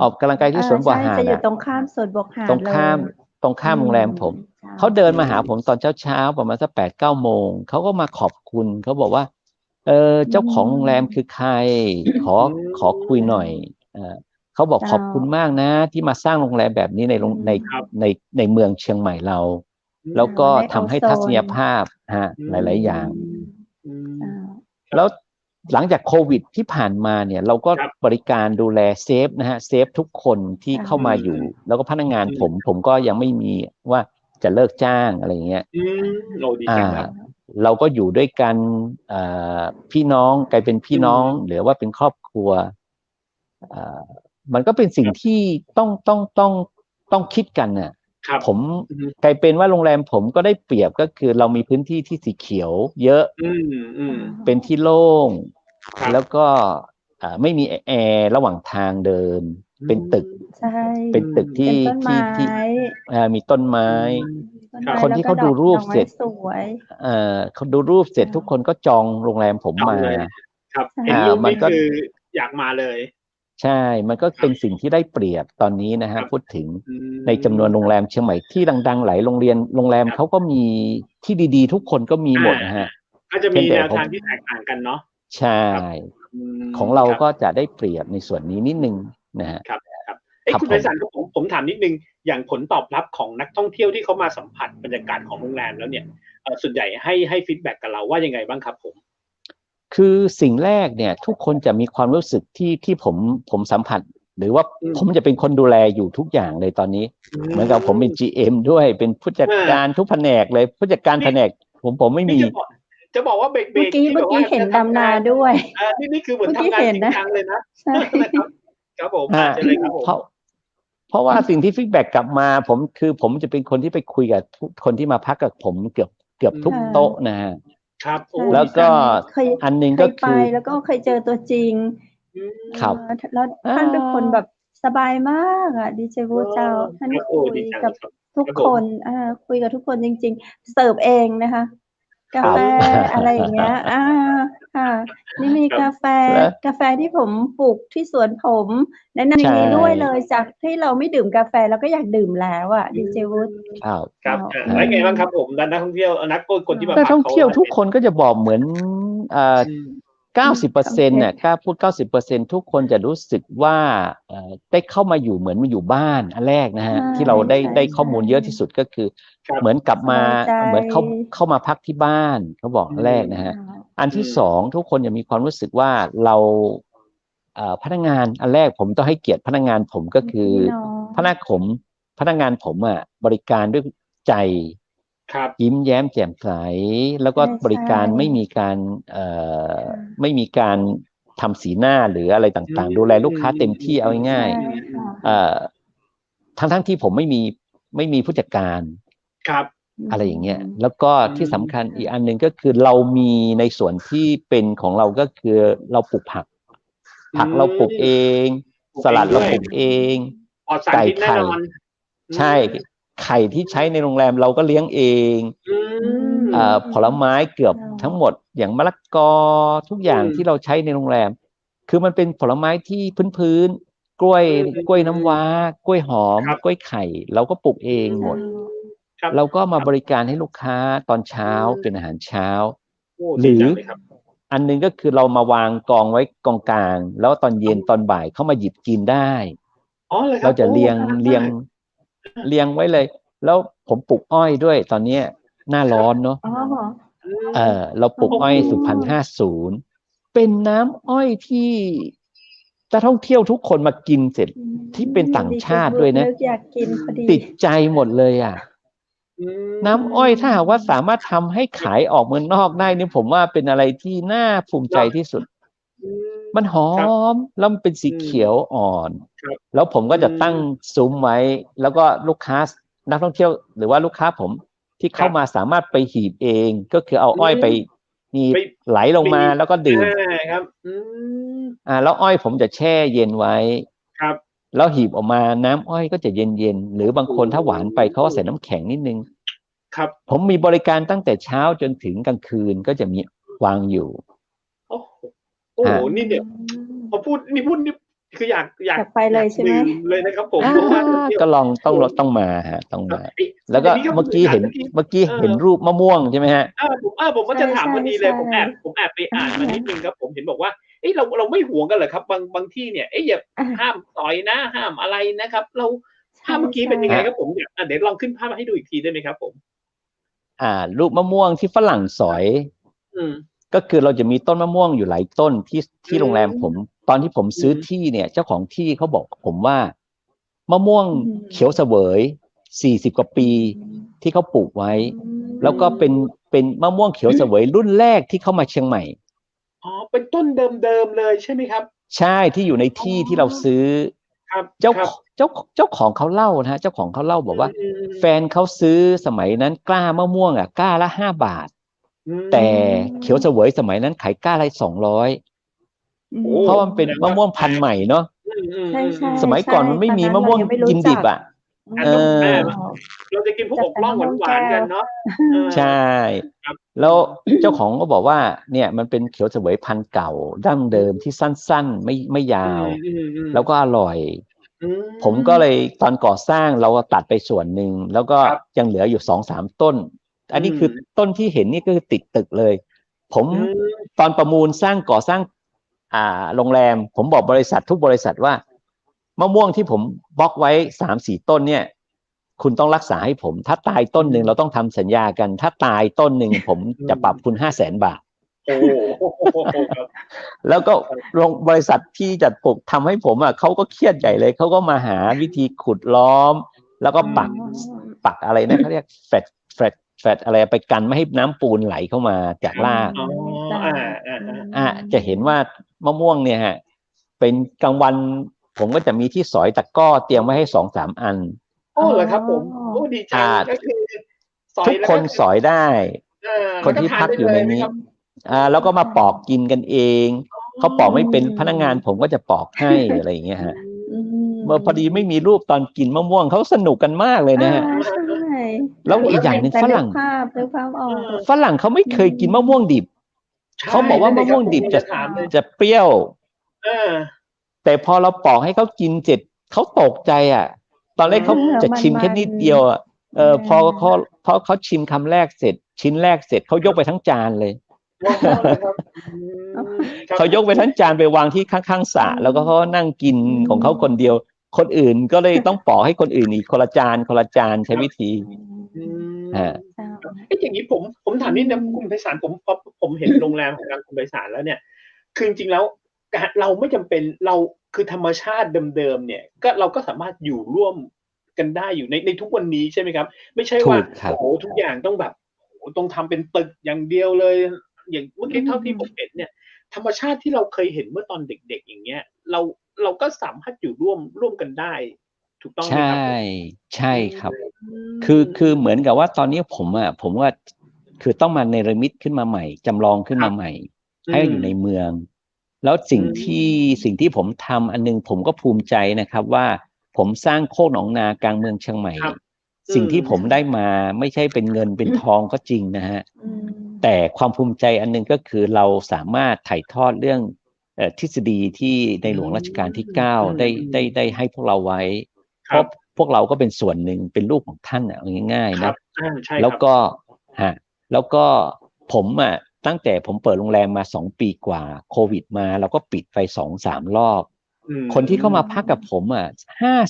ออกกำลังกายที่สวนบัวหาดจะอยู่ตรงข้ามสวนบัวหาดตรงข้ามโรงแรมผมเขาเดินมาหาผมตอนเช้าประมาณสัก8-9 โมงเขาก็มาขอบคุณเขาบอกว่าเจ้าของโรงแรมคือใครขอคุยหน่อยเขาบอกขอบคุณมากนะที่มาสร้างโรงแรมแบบนี้ในเมืองเชียงใหม่เราแล้วก็ทำให้ทัศนียภาพหลายๆอย่างแล้วหลังจากโควิดที่ผ่านมาเนี่ยเราก็บริการดูแลเซฟนะฮะเซฟทุกคนที่เข้ามาอยู่แล้วก็พนักงานผมก็ยังไม่มีว่าจะเลิกจ้างอะไรเงี้ยเราก็อยู่ด้วยกันพี่น้องกลายเป็นพี่น้องหรือว่าเป็นครอบครัวมันก็เป็นสิ่งที่ต้องคิดกันน่ะผมกลายเป็นว่าโรงแรมผมก็ได้เปรียบก็คือเรามีพื้นที่ที่สีเขียวเยอะเป็นที่โล่งแล้วก็ไม่มีแอร์ระหว่างทางเดินเป็นตึกที่มีต้นไม้คนที่เขาดูรูปเสร็จเขาดูรูปเสร็จทุกคนก็จองโรงแรมผมมาครับเห็นรูปนี่คืออยากมาเลย ใช่มันก็เป็นสิ่งที่ได้เปรียบตอนนี้นะ ครั ฮะ บ พูดถึง อืม ในจำนวนโรงแรมเชียงใหม่ที่ดังๆหลายโรงแรม ครับ เขาก็มีที่ดีๆทุกคนก็มีหมดนะฮะ ก็จะ เพี มี ยงแต่ แนว ผม ทางที่แตกต่างกันเนาะ ใช่ อืม ของเรา ครับ ก็จะได้เปรียบในส่วนนี้นิดนึงนะฮะ ครับครับ ครับ คุณ ผ ไพ ม ศาลครับผมถามนิดนึงอย่างผลตอบรับของนักท่องเที่ยวที่เขามาสัมผัสบรรยากาศของโรงแรมแล้วเนี่ยส่วนใหญ่ให้ฟีดแบ็กกับเราว่ายังไงบ้างครับผม คือสิ่งแรกเนี่ยทุกคนจะมีความรู้สึกที่ผมสัมผัส หรือว่า อืม ผมจะเป็นคนดูแลอยู่ทุกอย่างเลยตอนนี้ เหมือนกับผมเป็น GM ด้วยเป็นผู้จัดการทุกแผนกเลยผู้จัดการแผนกผมไม่มี จะบอกว่าเบร เมื่อก ที่แบบว่า กี้เห็นดำนาด้วย นี่คือเหมือน เมื่อกี้ ทำงาน เห็น จริง นะ จังเลยนะ ใช่ นะครับครับผมเชิญเลยครับผม เพราะว่าสิ่งที่ฟีดแบ็กกลับมาผมจะเป็นคนที่ไปคุยกับทุกคนที่มาพักกับผมเกือบทุก ค่ะ โต๊ะนะฮะ ครับโอ้ แล้วก็ เคย อันหนึง เค ก็ ยไป คือ แล้วก็เคยเจอตัวจริง อืม ครับ แล้วท่านเป็นคนแบบสบายมากอ่ะดีเจวูเจ้าท่าน ครับโอ้ คุย ดีจัง กับ ครับ ทุก ครับ ค ผม นคุยกับทุกคนจริง ๆ เสิร์ฟเองนะคะ กาแฟ อะไรอย่างเงี้ยค่ะ นี่มี ครับ กาแฟ แล้ว กาแฟที่ผมปลูกที่สวนผมแนะนำอย่างนี้ ใช่ ด้วยเลยจากที่เราไม่ดื่มกาแฟเราก็อยากดื่มแล้วอ่ะดีเจวูด ครับ ครับ อืม แล้วไงบ้างครับผมนักท่องเที่ยวคนที่มา นัก พัก ท่อง เขา เที่ยวทุกคนก็จะบอกเหมือนอืม 90%เนี่ยกล้าพูด 90% ทุกคนจะรู้สึกว่าได้เข้ามาอยู่เหมือนมาอยู่บ้านอันแรกนะฮะ ใช่ ที่เราได้ ใช่ ได้ข้อมูลเยอะที่สุดก็คือ ครับ เหมือนกลับมา สบายใจ เหมือนเข้ามาพักที่บ้านเขาบอกแรกนะฮะ อันที่สองทุกคนจะมีความรู้สึกว่าเราพนักงานอันแรกผมต้องให้เกียรติพนักงานผมก็คือ พี่น้อง พนักงานผมบริการด้วยใจ ครับ ยิ้มแย้มแจ่มใสแล้วก็ ใช่ บริการ ใช่ ไม่มีการทำสีหน้าหรืออะไรต่างๆ ดูแลลูกค้าเต็มที่เอาง่าย ใช่ค่ะ ๆทั้งที่ผมไม่มีผู้จัดการ ครับ อะไรอย่างเงี้ยแล้วก็ที่สำคัญอีกอันหนึ่งก็คือเรามีในส่วนที่เป็นของเราก็คือเราปลูกผักเราปลูกเอง สลัดเราปลูกเอง ปลอดสารพิษแน่นอน ใช่ไข่ที่ใช้ในโรงแรมเราก็เลี้ยงเอง ผลไม้เกือบทั้งหมดอย่างมะละกอทุกอย่างที่เราใช้ในโรงแรม คือมันเป็นผลไม้ที่พื้นๆกล้วยน้ำว้ากล้วยหอม ครับ กล้วยไข่เราก็ปลูกเองหมด ครับ เราก็มาบริการให้ลูกค้าตอนเช้าเป็นอาหารเช้า โอ้ หรื ดี อ จังเลยครับ อันหนึงก็คือเรามาวางกองไว้กองกลางแล้วตอนเย็นตอนบ่ายเข้ามาหยิบกินได้ อ๋อเลยครับ เราจะเรียง โอ้ เรียงไว้เลย แล้วผมปลูกอ้อยด้วยตอนเนี้ยหน้าร้อนเนาะ อ๋อ เราปลูกอ้อย โอ้โห สุพรรณ50เป็นน้ำอ้อยที่นักท่องเที่ยวทุกคนมากินเสร็จที่เป็นต่างชาติด้วยนะ นึกอยากกินพอดี ติดใจหมดเลยอ่ะ น้ำอ้อยถ้าหากว่าสามารถทำให้ขายออกเมืองนอกได้นี่ผมว่าเป็นอะไรที่น่าภูมิใจที่สุด มันหอมแล้วมันเป็นสีเขียวอ่อน ครับ แล้วผมก็จะตั้งซุ้มไว้ แล้วก็ลูกค้านักท่องเที่ยวหรือว่าลูกค้าผมที่เข้ามาสามารถไปหีบเองก็คือเอาอ้อยไปหีบไหลลงมาแล้วก็ดื่ม ครับ แล้วอ้อยผมจะแช่เย็นไว้ ครับ แล้วหีบออกมาน้ำอ้อยก็จะเย็นๆหรือบางคนถ้าหวานไปเขาก็ใส่น้ำแข็งนิดนึง ครับ ผมมีบริการตั้งแต่เช้าจนถึงกลางคืนก็จะมีวางอยู่ โอ้โหนี่เดี๋ยวพอพูดนี่คืออยาก ไปเลยใช่ไหม ดื่เลยนะครับผมเพราะว่า ก็ต้องมาฮะต้องมา แล้วก็เมื่อกี้เห็นรูปมะม่วงใช่ไหมฮะ ผมก็จะถามพอดีเลย ใช่ ผมแอบไปอ่านมานิดนึงครับผมเห็นบอกว่าเราไม่หวงกันเหรอครับบางที่เนี่ยอย่าห้ามต่อยนะห้ามอะไรนะครับ เราภาพเมื่อกี้เป็นยังไงครับผมเดี๋ยวลองขึ้นภาพมาให้ดูอีกทีได้ไหมครับผม รูปมะม่วงที่ฝรั่งสอยก็คือเราจะมีต้นมะม่วงอยู่หลายต้นที่โรงแรมผมตอนที่ผมซื้อที่เนี่ยเจ้าของที่เขาบอกผมว่ามะม่วงเขียวเสวย40 กว่าปีที่เขาปลูกไว้แล้วก็เป็นมะม่วงเขียวเสวยรุ่นแรกที่เข้ามาเชียงใหม่อ๋อเป็นต้นเดิมเลยใช่ไหมครับใช่ที่อยู่ในที่ที่เราซื้อเจ้าของเขาเล่านะฮะเจ้าของเขาเล่าบอกว่าแฟนเขาซื้อสมัยนั้นกล้ามะม่วงกล้าละ5 บาทแต่เขียวเสวยสมัยนั้นขายกล้าละ200เพราะมันเป็นมะม่วงพันธุ์ใหม่เนาะสมัยก่อนมันไม่มีมะม่วงกินดิบ ต้องอ๋อ เราจะกินพวก จัด อก แต่ ล่อง มะม่วง หวา แก้ นๆกั วน เนาะ ใช่ ครับ แล้วเจ้าของก็บอกว่าเนี่ยมันเป็นเขียวเสวยพันธุ์เก่าดั้งเดิมที่สั้นๆไม่ยาว แล้วก็อร่อย ผมก็เลยตอนก่อสร้างเราก็ตัดไปส่วนหนึ่งแล้วก็ ครับ ยังเหลืออยู่ 2-3 ต้น อันนี้คือต้นที่เห็นนี่ก็คือติดตึกเลย ผมตอนประมูลก่อสร้างโรงแรมผมบอกบริษัททุกบริษัทว่ามะม่วงที่ผมบล็อกไว้ 3-4 ต้นเนี่ยคุณต้องรักษาให้ผมถ้าตายต้นหนึ่งเราต้องทำสัญญากันถ้าตายต้นหนึ่งผมจะปรับคุณ 500,000 บาท โอ้ครับ แล้วก็โรงบริษัทที่จัดปลูกทำให้ผมเขาก็เครียดใหญ่เลยเขาก็มาหาวิธีขุดล้อม แล้วก็ปักอะไรนะเขาเรียกแฟลตอะไรไปกันไม่ให้น้ำปูนไหลเข้ามาจากราก จะเห็นว่ามะม่วงเนี่ยฮะเป็นกลางวันผมก็จะมีที่สอยตะกร้อเตรียมไว้ให้ 2-3 อัน โอ้เหรอครับผมโอ้ดีจังก็คือสอย ทุกคนสอยได้ คนที่พักอยู่ในนี้แล้วก็มาปอกกินกันเองเขาปอกไม่เป็นพนักงานผมก็จะปอกให้อะไรอย่างเงี้ยฮะเมื่อพอดีไม่มีรูปตอนกินมะม่วงเขาสนุกกันมากเลยนะฮะแล้วอีกอย่างหนึ่งฝรั่งเขาไม่เคยกินมะม่วงดิบเขาบอกว่ามะม่วงดิบจะเปรี้ยวแต่พอเราปอกให้เขากินเสร็จเขาตกใจตอนแรกเขาจะชิมแค่นิดเดียวพอเขาชิมคำแรกเสร็จชิ้นแรกเสร็จเขายกไปทั้งจานเลยเขายกไปทั้งจานไปวางที่ข้างๆสระแล้วก็เขานั่งกินของเขาคนเดียวคนอื่นก็เลยต้องปอกให้คนอื่นอีกคนละจานใช้วิธีอย่างนี้ผมถามนิดนะคุณไพศาลผมเห็นโรงแรมของทางคุณไพศาลแล้วเนี่ยคือจริงๆแล้วเราไม่จำเป็นเราคือธรรมชาติเดิมๆเนี่ยก็เราก็สามารถอยู่ร่วมกันได้อยู่ในทุกวันนี้ใช่ไหมครับไม่ใช่ว่าโอ้โหทุกอย่างต้องแบบต้องทำเป็นตึกอย่างเดียวเลยอย่างเมื่อกี้เท่าที่ผมเห็นเนี่ยธรรมชาติที่เราเคยเห็นเมื่อตอนเด็กๆอย่างเงี้ยเราก็สามารถอยู่ร่วมกันได้ถูกต้องไหมครับใช่ครับคือเหมือนกับว่าตอนนี้ผมว่าคือต้องมาเนรมิตขึ้นมาใหม่จำลองขึ้นมาใหม่ให้อยู่ในเมืองแล้วสิ่งที่ผมทำอันนึงผมก็ภูมิใจนะครับว่าผมสร้างโคกหนองนากลางเมืองเชียงใหม่สิ่งที่ผมได้มาไม่ใช่เป็นเงินเป็นทองก็จริงนะฮะแต่ความภูมิใจอันนึงก็คือเราสามารถถ่ายทอดเรื่องทฤษฎีที่ในหลวงรัชกาลที่9ได้ให้พวกเราไว้เพราะพวกเราก็เป็นส่วนหนึ่งเป็นลูกของท่านง่ายๆนะแล้วก็ผมตั้งแต่ผมเปิดโรงแรมมา2 ปีกว่าโควิดมาเราก็ปิดไป 2-3 รอบคนที่เข้ามาพักกับผม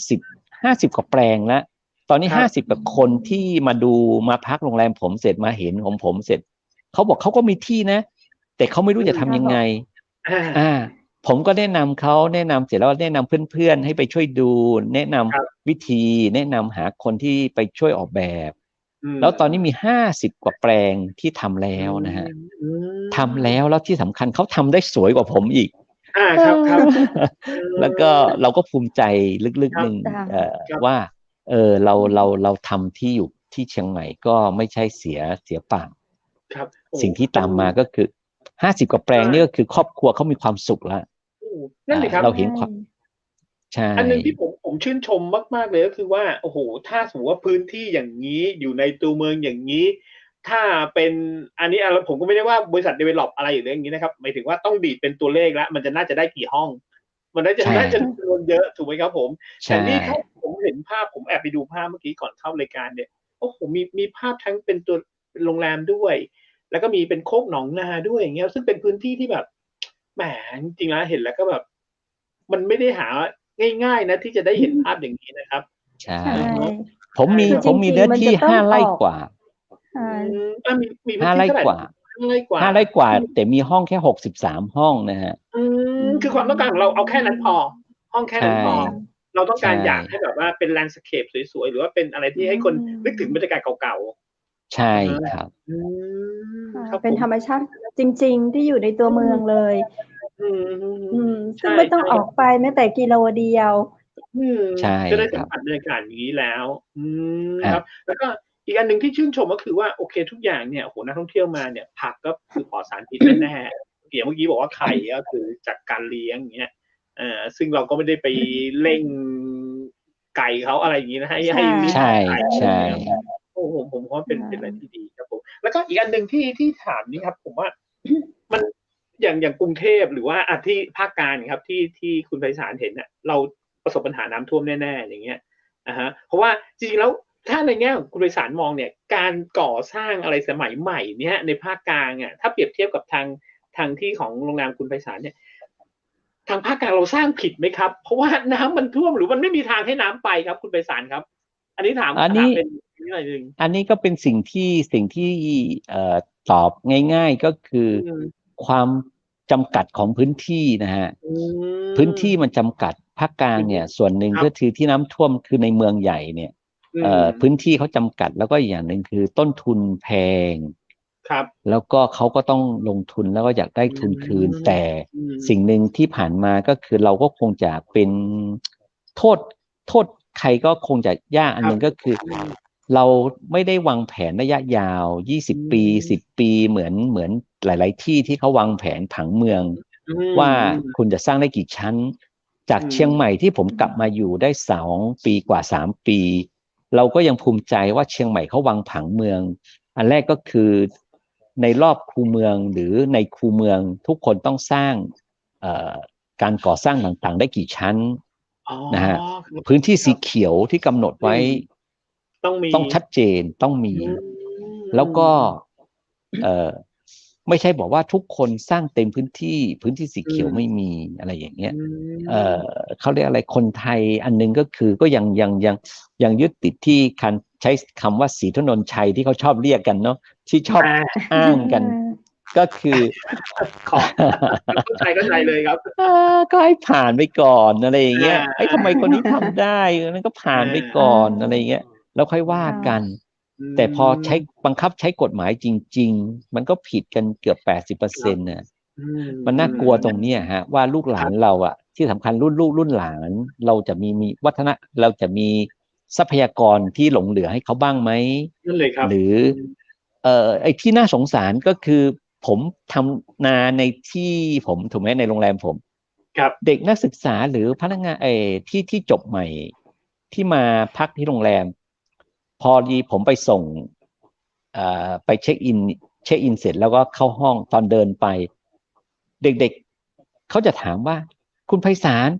50กว่าแปลงแล้วตอนนี้50กว่าคนที่มาพักโรงแรมผมเสร็จมาเห็นของผมเสร็จเขาบอกเขาก็มีที่นะแต่เขาไม่รู้จะทำยังไงผมก็แนะนำเสร็จแล้วแนะนำเพื่อนๆให้ไปช่วยดูแนะนำวิธีแนะนำหาคนที่ไปช่วยออกแบบแล้วตอนนี้มี50กว่าแปลงที่ทำแล้วนะฮะทำแล้วที่สำคัญเขาทำได้สวยกว่าผมอีกครับแล้วก็เราก็ภูมิใจลึกๆนึงว่าเราทำที่อยู่ที่เชียงใหม่ก็ไม่ใช่เสียเปล่าสิ่งที่ตามมาก็คือ50กว่าแปลงนี่ก็คือครอบครัวเขามีความสุขแล้วนั่นเลยครับเราเห็นความใช่อันนึงที่ผมชื่นชมมากๆเลยก็คือว่าโอ้โหถ้าสมมติว่าพื้นที่อย่างนี้อยู่ในตัวเมืองอย่างนี้ถ้าเป็นอันนี้ผมก็ไม่ได้ว่าบริษัท develop อะไรอย่างนี้นะครับหมายถึงว่าต้องดีดเป็นตัวเลขแล้วมันจะน่าจะได้กี่ห้องมันน่าจะจำนวนเยอะถูกไหมครับผมแต่นี่ครับผมเห็นภาพผมแอบไปดูภาพเมื่อกี้ก่อนเข้ารายการเนี่ยโอ้โหมีภาพทั้งเป็นตัวเป็นโรงแรมด้วยแล้วก็มีเป็นโคกหนองนาด้วยอย่างเงี้ยซึ่งเป็นพื้นที่ที่แบบแหมจริงๆแล้วเห็นแล้วก็แบบมันไม่ได้หาง่ายๆนะที่จะได้เห็นภาพอย่างนี้นะครับใช่ผมมีเนื้อที่5 ไร่กว่ามี5 ไร่กว่า5 ไร่กว่าแต่มีห้องแค่63ห้องนะฮะคือความต้องการของเราเอาแค่นั้นพอห้องแค่นั้นพอเราต้องการอยากให้แบบว่าเป็นแลนด์สเคปสวยๆหรือว่าเป็นอะไรที่ให้คนนึกถึงบรรยากาศเก่าๆใช่ครับเป็นธรรมชาติจริงๆที่อยู่ในตัวเมืองเลยซึ่งไม่ต้องออกไปแม้แต่กิโลเดียวจะได้สัมผัสบรรยากาศอย่างนี้แล้วครับแล้วก็อีกอันหนึ่งที่ชื่นชมก็คือว่าโอเคทุกอย่างเนี่ยโอ้โหนักท่องเที่ยวมาเนี่ยผักก็คือปลอดสารพิษแน่ๆเมื่อกี้บอกว่าไข่ก็คือจากการเลี้ยงอย่างเงี้ยซึ่งเราก็ไม่ได้ไปเร่ง ไก่เขาอะไรอย่างนี้นะให้ ใช่ ให้ลิ้น ใช่ ไก่ ใช่ โอ้ผมว่าเป็นอะไรที่ดีครับผมแล้วก็อีกอันหนึ่งที่ถามนี่ครับผมว่ามันอย่างกรุงเทพหรือว่าที่ภาคกลางครับที่คุณไพศาลเห็นเนี่ยเราประสบปัญหาน้ำท่วมแน่ๆอย่างเงี้ยฮะเพราะว่าจริงๆแล้วถ้าในแง่ของคุณไพศาลมองเนี่ยการก่อสร้างอะไรสมัยใหม่เนี่ยในภาคกลางอ่ะถ้าเปรียบเทียบกับทางที่ของโรงแรมคุณไพศาลเนี่ยทางภาคกลางเราสร้างผิดไหมครับเพราะว่าน้ำมันท่วมหรือมันไม่มีทางให้น้ำไปครับคุณไพศาลครับอันนี้ถามเป็นนิดหน่อยนึงอันนี้ก็เป็นสิ่งที่ตอบง่ายๆก็คือความจำกัดของพื้นที่นะฮะพื้นที่มันจำกัดภาคกลางเนี่ยส่วนหนึ่งก็คือที่น้ำท่วมคือในเมืองใหญ่เนี่ยพื้นที่เขาจำกัดแล้วก็อย่างหนึ่งคือต้นทุนแพงครับแล้วก็เขาก็ต้องลงทุนแล้วก็อยากได้ทุนคืนแต่สิ่งหนึ่งที่ผ่านมาก็คือเราก็คงจะเป็นโทษใครก็คงจะยากอันหนึ่งก็คือเราไม่ได้วางแผนระยะยาว20ปี10ปีเหมือนหลายๆที่เขาวางแผนผังเมืองว่าคุณจะสร้างได้กี่ชั้นจากเชียงใหม่ที่ผมกลับมาอยู่ได้2ปีกว่า3ปีเราก็ยังภูมิใจว่าเชียงใหม่เขาวางผังเมืองอันแรกก็คือในรอบคูเมืองหรือในคูเมืองทุกคนต้องสร้างการก่อสร้างต่างๆได้กี่ชั้นนะฮะพื้นที่สีเขียวที่กำหนดไว้ต้องชัดเจนต้องมีแล้วก็ไม่ใช่บอกว่าทุกคนสร้างเต็มพื้นที่สีเขียวไม่มีอะไรอย่างเงี้ยเขาเรียกอะไรคนไทยอันนึงก็คือก็ยังยึดติดที่การใช้คำว่าศรีถนนชัยที่เขาชอบเรียกกันเนาะที่ชอบอ้างกันก็คือขอเข้าใจเลยครับก็ให้ผ่านไปก่อนอะไรอย่างเงี้ยไอ้ทำไมคนนี้ทำได้นั่นก็ผ่านไปก่อนอะไรเงี้ยแล้วค่อยว่ากันแต่พอบังคับใช้กฎหมายจริงๆมันก็ผิดกันเกือบ80%น่ะมันน่ากลัวตรงนี้ฮะว่าลูกหลานเราอ่ะที่สำคัญรุ่นหลานเราจะมีวัฒนะเราจะมีทรัพยากรที่หลงเหลือให้เขาบ้างไหมนั่นเลยครับหรือไอ้ที่น่าสงสารก็คือผมทำนาในที่ผมถูกไหมในโรงแรมผมเด็กนักศึกษาหรือพนักงานที่จบใหม่ที่มาพักที่โรงแรมพอดีผมไปส่งไปเช็คอินเสร็จแล้วก็เข้าห้องตอนเดินไปเด็กๆเขาจะถามว่าคุณไพศาล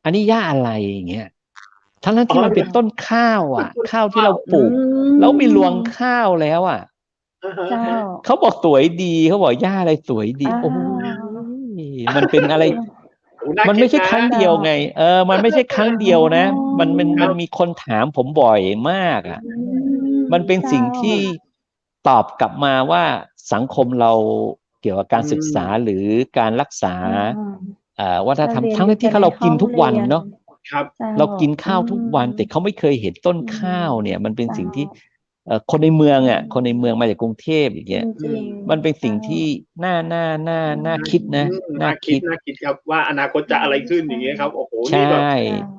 อันนี้หญ้าอะไรอย่างเงี้ยทั้งที่มันเป็นต้นข้าวข้าวที่เราปลูกแล้วมีรวงข้าวแล้วเขาบอกสวยดีเขาบอกหญ้าอะไรสวยดีโอ้ยมันเป็นอะไรมันไม่ใช่ครั้งเดียวไงมันไม่ใช่ครั้งเดียวนะมันมีคนถามผมบ่อยมากมันเป็นสิ่งที่ตอบกลับมาว่าสังคมเราเกี่ยวกับการศึกษาหรือการรักษาวัฒนธรรมทั้งที่เรากินทุกวันเนาะเรากินข้าวทุกวันแต่เขาไม่เคยเห็นต้นข้าวเนี่ยมันเป็นสิ่งที่คนในเมืองมาจากกรุงเทพอย่างเงี้ยมันเป็นสิ่งที่น่าคิดนะน่าคิดครับว่าอนาคตจะอะไรขึ้นอย่างเงี้ยครับโอ้โหนี่แบบ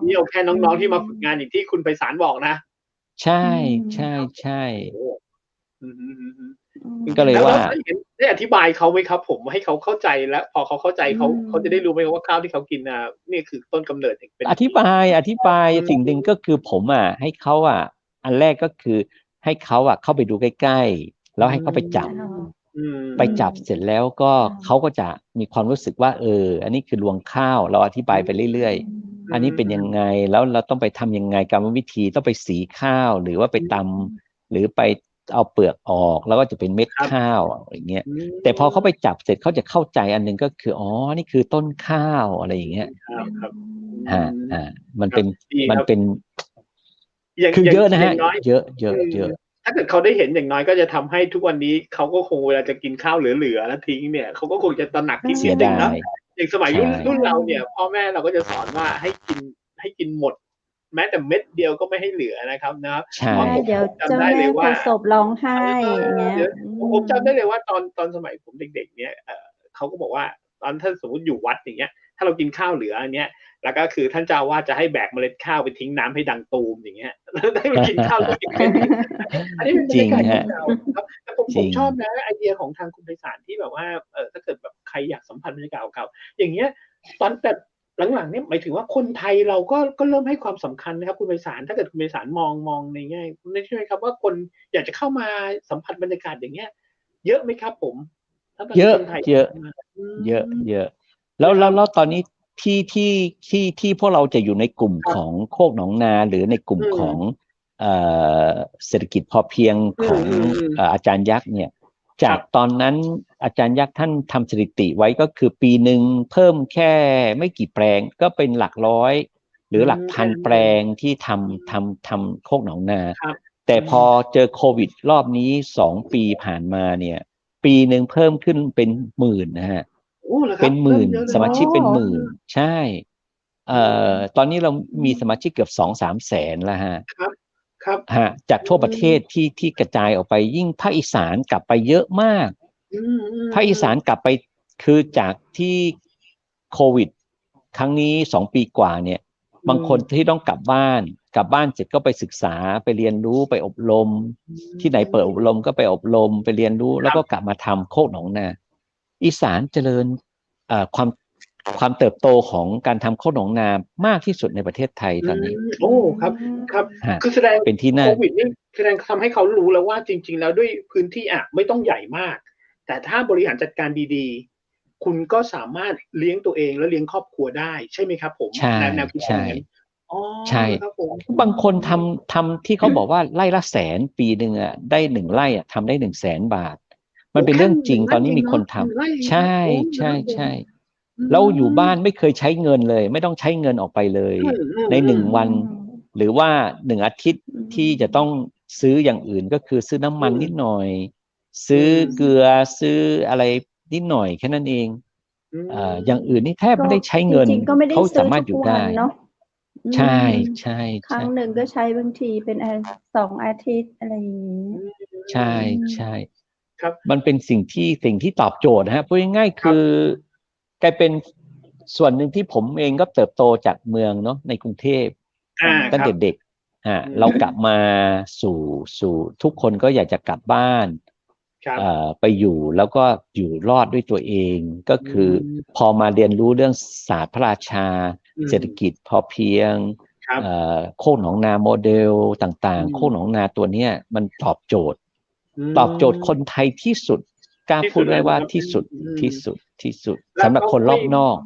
นี่เอาแค่น้องๆที่มาฝึกงานอย่างที่คุณไพศาลบอกนะใช่ก็เลยว่าได้อธิบายเขาไหมครับผมให้เขาเข้าใจแล้วพอเขาเข้าใจเขาจะได้รู้ไหมว่าข้าวที่เขากินนี่คือต้นกำเนิดเป็นอธิบายสิ่งหนึ่งก็คือผมให้เขาอันแรกก็คือให้เขาเข้าไปดูใกล้ๆแล้วให้เขาไปจับเสร็จแล้วก็เขาก็จะมีความรู้สึกว่าอันนี้คือรวงข้าวเราอธิบายไปเรื่อยๆอันนี้เป็นยังไงแล้วเราต้องไปทำยังไงกรรมวิธีต้องไปสีข้าวหรือว่าไปตำหรือไปเอาเปลือกออกแล้วก็จะเป็นเม็ดข้าวอย่างเงี้ยแต่พอเขาไปจับเสร็จเขาจะเข้าใจอันนึงก็คือนี่คือต้นข้าวอะไรอย่างเงี้ยมันเป็นคือเยอะนะฮะเยอะถ้าเกิดเขาได้เห็นอย่างน้อยก็จะทำให้ทุกวันนี้เขาก็คงเวลาจะกินข้าวเหลือแล้วทิ้งเนี่ยเขาก็คงจะตระหนักที่นิดนึงนะอย่างสมัยรุ่นเราเนี่ยพ่อแม่เราก็จะสอนว่าให้กินหมดแม้แต่เม็ดเดียวก็ไม่ให้เหลือนะครับเดี๋ยวจำได้เลยว่าศพร้องไห้อย่างเงี้ยผมจำได้เลยว่าตอนสมัยผมเด็กๆเนี่ยเขาก็บอกว่าตอนถ้าสมมติอยู่วัดอย่างเงี้ยถ้าเรากินข้าวเหลืออันเนี้ยแล้วก็คือท่านเจ้าว่าจะให้แบกเมล็ดข้าวไปทิ้งน้ำให้ดังตูมอย่างเงี้ยแล้วได้มากินข้าวแล้วกินเม็ดอันนี้เป็นบรรยากาศของเราครับแต่ผมชอบนะไอเดียของทางคุณไพศาลที่แบบว่าถ้าเกิดแบบใครอยากสัมผัสบรรยากาศเก่าอย่างเงี้ยตอนแต่ หลังๆเนี่ยหมายถึงว่าคนไทยเราก็เริ่มให้ความสำคัญนะครับคุณไพศาลถ้าเกิดคุณไพศาลมองในแง่นี่ใช่ไหมครับว่าคนอยากจะเข้ามาสัมผัสบรรยากาศอย่างเงี้ยเยอะไหมครับผมถ้าตอน เย นี้ อะ คนไทย เยอะ อืม เยอะแล้วตอนนี้ที่พวกเราจะอยู่ในกลุ่ม ครับ ของโคกหนองนาหรือในกลุ่ม อืม ของเอ่เศรษฐกิจพอเพียงของ อืม อาจารย์ยักษ์เนี่ยจาก ครับ ตอนนั้นอาจารย์ยักษ์ท่านทำสถิติไว้ก็คือปีหนึ่งเพิ่มแค่ไม่กี่แปลงก็เป็นหลักร้อยหรือหลักพันแปลงที่ทำโคกหนองนา ครับ แต่พอเจอโควิดรอบนี้2 ปีผ่านมาเนี่ยปีหนึ่งเพิ่มขึ้นเป็นหมื่นนะฮะ โอ้เหรอครับ เป็นหมื่น เริ่เยอะเลย สมาชิกเป็นหมื่นใช่ตอนนี้เรามีสมาชิกเกือบ2-3 แสนแล้วฮะ ครับ จากทั่วประเทศที่กระจายออกไปยิ่งภาคอีสานกลับไปเยอะมาก อืม ภาคอีสานกลับไปคือจากที่โควิดครั้งนี้2 ปีกว่าเนี่ยบางคนที่ต้องกลับบ้านเสร็จก็ไปศึกษาไปเรียนรู้ไปอบรมที่ไหนเปิดอบรมก็ไปอบรมไปเรียนรู้แล้วก็กลับมาทำโคกหนองนาอีสานเจริญความเติบโตของการทำโคกหนองนามากที่สุดในประเทศไทยตอนนี้ โอ้ครับคือแสดง เป็นที่น่า โควิดนี่แสดงทำให้เขารู้แล้วว่าจริงๆแล้วด้วยพื้นที่ไม่ต้องใหญ่มาก แต่ถ้าบริหารจัดการดีๆคุณก็สามารถเลี้ยงตัวเองและเลี้ยงครอบครัวได้ใช่ไหมครับผม ใช่ แนวคิดอย่างนั้นอ๋อ ใช่ ครับผม บางคนทำที่เขาบอกว่าไร่ละแสนปีหนึ่งอ่ะได้1 ไร่อ่ะทำได้100,000 บาท มันเป็นเรื่องจริงตอนนี้มีคนทำใช่แล้วอยู่บ้านไม่เคยใช้เงินเลย ไม่ต้องใช้เงินออกไปเลยใน1 วัน หรือว่า1 อาทิตย์ที่จะต้องซื้ออย่างอื่นก็คือซื้อน้ำมันนิดหน่อย ซื้อเกลือซื้ออะไรนิดหน่อยแค่นั้นเองอย่างอื่นนี่แทบไม่ได้ใช้เงิน จริงๆก็ไม่ได้ เขา ซื้ สามารถอยู่ได้ เนาะ ใช่ ครั้งหนึ่งก็ใช้บางทีเป็น2 อาทิตย์อะไรอย่างนี้ ใช่ ครับ มันเป็นสิ่งที่ตอบโจทย์นะฮะพูดง่ายๆคือกลายเป็นส่วนหนึ่งที่ผมเองก็เติบโตจากเมืองเนาะในกรุงเทพตั้งแต่เด็กเรากลับมาสู่ทุกคนก็อยากจะกลับบ้านไปอยู่แล้วก็อยู่รอดด้วยตัวเองก็คือพอมาเรียนรู้เรื่องศาสตร์พระราชาเศรษฐกิจพอเพียงโคกหนองนาโมเดลต่างๆโคกหนองนาตัวเนี้ยมันตอบโจทย์คนไทยที่สุดกล้าพูดได้ว่าที่สุดสำหรับคนรอบนอก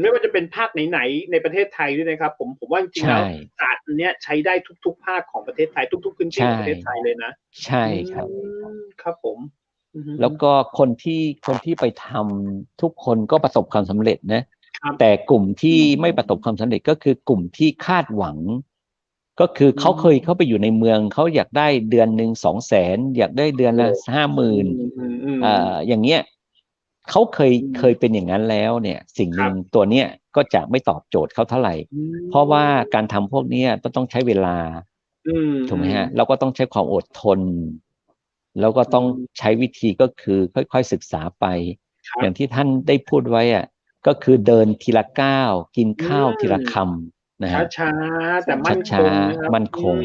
ไม่ว่าจะเป็นภาคไหนๆในประเทศไทยด้วยนะครับผมว่าจริงๆแล้วศาสตร์อันเนี้ยใช้ได้ทุกๆภาคของประเทศไทยทุกๆพื้นที่ของประเทศไทยเลยนะใช่ครับครับผมแล้วก็คนที่ไปทำทุกคนก็ประสบความสำเร็จนะแต่กลุ่มที่ไม่ประสบความสำเร็จก็คือกลุ่มที่คาดหวังก็คือเขาเคยเข้าไปอยู่ในเมืองเขาอยากได้เดือนหนึ่ง200,000อยากได้เดือนละ50,000อย่างเงี้ยเขาเคยเป็นอย่างนั้นแล้วเนี่ยสิ่งหนึ่งตัวเนี้ยก็จะไม่ตอบโจทย์เขาเท่าไหร่เพราะว่าการทำพวกนี้ต้องใช้เวลาถูกไหมฮะเราก็ต้องใช้ความอดทนแล้วก็ต้องใช้วิธีก็คือค่อยๆศึกษาไปอย่างที่ท่านได้พูดไว้อ่ะก็คือเดินทีละก้าวกินข้าวทีละคำนะฮะช้าๆแต่มั่นคง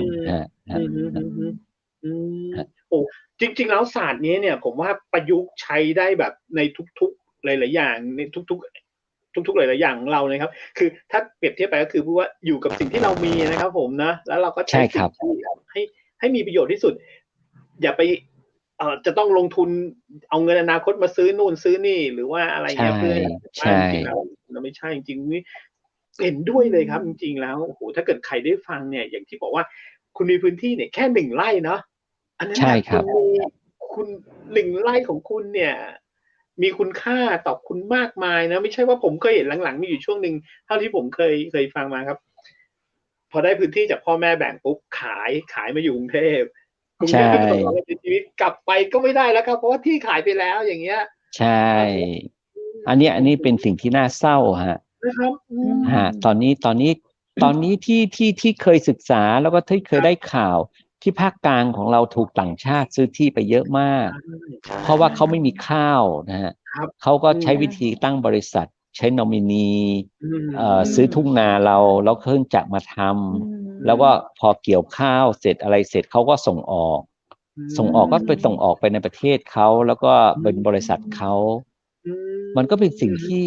โอ้จริงๆแล้วศาสตร์นี้เนี่ยผมว่าประยุกต์ใช้ได้แบบในทุกๆหลายๆอย่างในทุกหลายๆอย่างของเรานะครับคือถ้าเปรียบเทียบไปก็คือพูดว่าอยู่กับสิ่งที่เรามีนะครับผมนะแล้วเราก็ใช้สิ่งที่ให้มีประโยชน์ที่สุดอย่าไปจะต้องลงทุนเอาเงินอนาคตมาซื้อนู่นซื้อนี่หรือว่าอะไรเงี้ยเพื่อจริงๆแล้วเราไม่ใช่จริงๆนี่เห็นด้วยเลยครับจริงๆแล้วโอ้โหถ้าเกิดใครได้ฟังเนี่ยอย่างที่บอกว่าคุณมีพื้นที่เนี่ยแค่1 ไร่เนาะอันนั้นคุณ1 ไร่ของคุณเนี่ยมีคุณค่าต่อคุณมากมายนะไม่ใช่ว่าผมเคยเห็นหลังๆมีอยู่ช่วงนึงเท่าที่ผมเคยฟังมาครับพอได้พื้นที่จากพ่อแม่แบ่งปุ๊บขายมาอยู่กรุงเทพก็ประสบความสำเร็จในชีวิตกลับไปก็ไม่ได้แล้วครับเพราะว่าที่ขายไปแล้วอย่างเงี้ยใช่อันนี้เป็นสิ่งที่น่าเศร้าฮะนะครับตอนนี้ที่เคยศึกษาแล้วก็ที่เคยได้ข่าวที่ภาคกลางของเราถูกต่างชาติซื้อที่ไปเยอะมากเพราะว่าเขาไม่มีข้าวนะฮะเขาก็ใช้วิธีตั้งบริษัทใช้นอมินีซื้อทุ่งนาเราแล้วเครื่องจักรมาทำแล้วก็พอเกี่ยวข้าวเสร็จอะไรเสร็จเขาก็ส่งออกก็ไปส่งออกไปในประเทศเขาแล้วก็เป็นบริษัทเขา มันก็เป็นสิ่งที่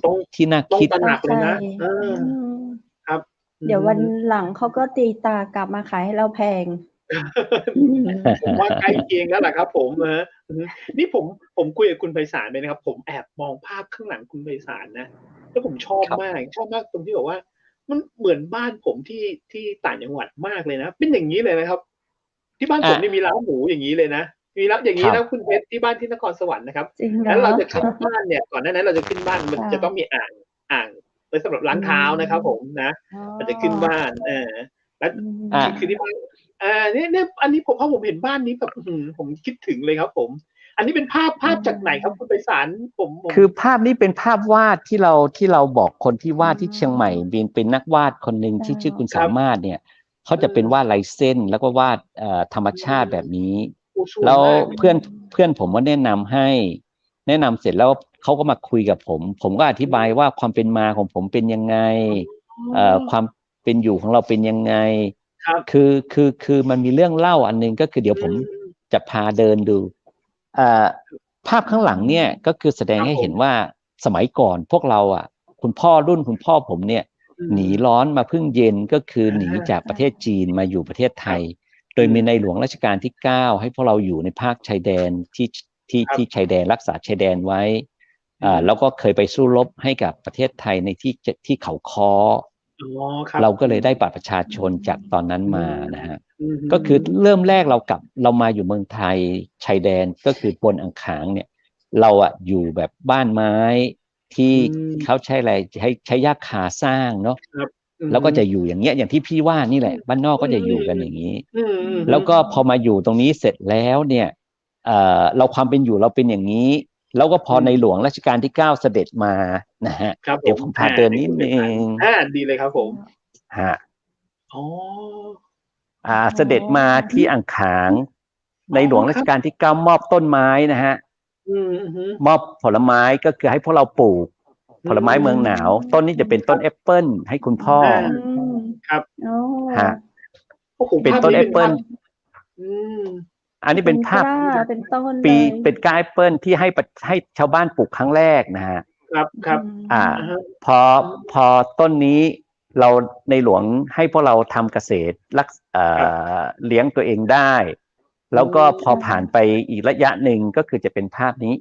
โอ้ที่น่าต้อง คิด ตระหนักเลยนะ เข้าใจ อืม ครับ เดี๋ยววันหลังเขาก็ตีตากลับมาขายให้เราแพง ผมว่าใกล้เคียงแล้วล่ะครับผมนี่ผมคุยกับคุณไพศาลไปนะครับ ผมแอบมองภาพข้างหลังคุณไพศาลนะแล้วผมชอบ ครับ มากตรงที่บอกว่า มันเหมือนบ้านผมที่ต่างจังหวัดมากเลยนะเป็นอย่างนี้เลยนะครับ ที่บ้านผมนี่มีร้านหมูอย่างนี้เลยนะมีร้านอย่างนี้ ครั นะ บ คุณเพชรที่บ้านที่นครสวรรค์นะครับ จริงเหร แล้วเรา อ จะขึ้นบ้านเนี่ยก่อนหน้านั้นเราจะขึ้นบ้านมัน ค่ะ จะต้องมีอ่างไว้สำหรับล้างเท้านะครับ ผมนะ อ๋อ เราจะขึ้นบ้านแล้ว อืม อ่า คือที่บ้านเนี่ยอันนี้พอผมเห็นบ้านนี้แบบผมคิดถึงเลยครับผม อันนี้เป็นภาพจากไหนครับคุณไพศาลผม คือภาพนี้เป็นภาพวาดที่เราบอกคนที่วาดที่เชียงใหม่เป็นนักวาดคนหนึ่งที่ชื่อคุณสามารถเนี่ยเขาจะเป็นวาดลายเส้นแล้วก็วาดธรรมชาติแบบนี้ โอ้สวย แล้ว มาก เพื่อนผมก็แนะนำเสร็จแล้วเขาก็มาคุยกับผมก็อธิบายว่าความเป็นมาของผมเป็นยังไงความเป็นอยู่ของเราเป็นยังไง ครับ คือมันมีเรื่องเล่าอันนึงก็คือเดี๋ยวผมจะพาเดินดูภาพข้างหลังเนี่ยก็คือแสดงให้เห็นว่าสมัยก่อนพวกเราคุณพ่อผมเนี่ยหนีร้อนมาพึ่งเย็นก็คือหนีจากประเทศจีนมาอยู่ประเทศไทย โดยมีในหลวงรัชกาลที่ 9ให้พวกเราอยู่ในภาคชายแดนที่ชายแดนรักษาชายแดนไว้แล้วก็เคยไปสู้รบให้กับประเทศไทยในที่เขาค้อเราก็เลยได้บัตรประชาชนจากตอนนั้นมานะฮะก็คือเริ่มแรกเรามาอยู่เมืองไทยชายแดนก็คือบนอ่างขางเนี่ยเราอยู่แบบบ้านไม้ที่เขาใช้อะไรใช้หญ้าคาสร้างเนาะแล้วก็จะอยู่อย่างเงี้ยอย่างที่พี่ว่านี่แหละบ้านนอกก็จะอยู่กันอย่างนี้แล้วก็พอมาอยู่ตรงนี้เสร็จแล้วเนี่ยเราความเป็นอยู่เราเป็นอย่างนี้แล้วก็พอในหลวงรัชกาลที่ 9เสด็จมานะฮะเดี๋ยวผมพาเดินนิดนึงดีเลยครับผมฮะเสด็จมาที่อ่างขางในหลวงรัชกาลที่ 9มอบต้นไม้นะฮะมอบผลไม้ก็คือให้พวกเราปลูกผลไม้เมืองหนาวต้นนี้จะเป็นต้นแอปเปิ้ลให้คุณพ่อครับฮะเป็นต้นแอปเปิ้ลอันนี้เป็นภาพเป็นต้นเป็นก้านแอปเปิ้ลที่ให้ชาวบ้านปลูกครั้งแรกนะฮะครับพอต้นนี้เราในหลวงให้พวกเราทำเกษตรเลี้ยงตัวเองได้แล้วก็พอผ่านไปอีกระยะหนึ่งก็คือจะเป็นภาพนี้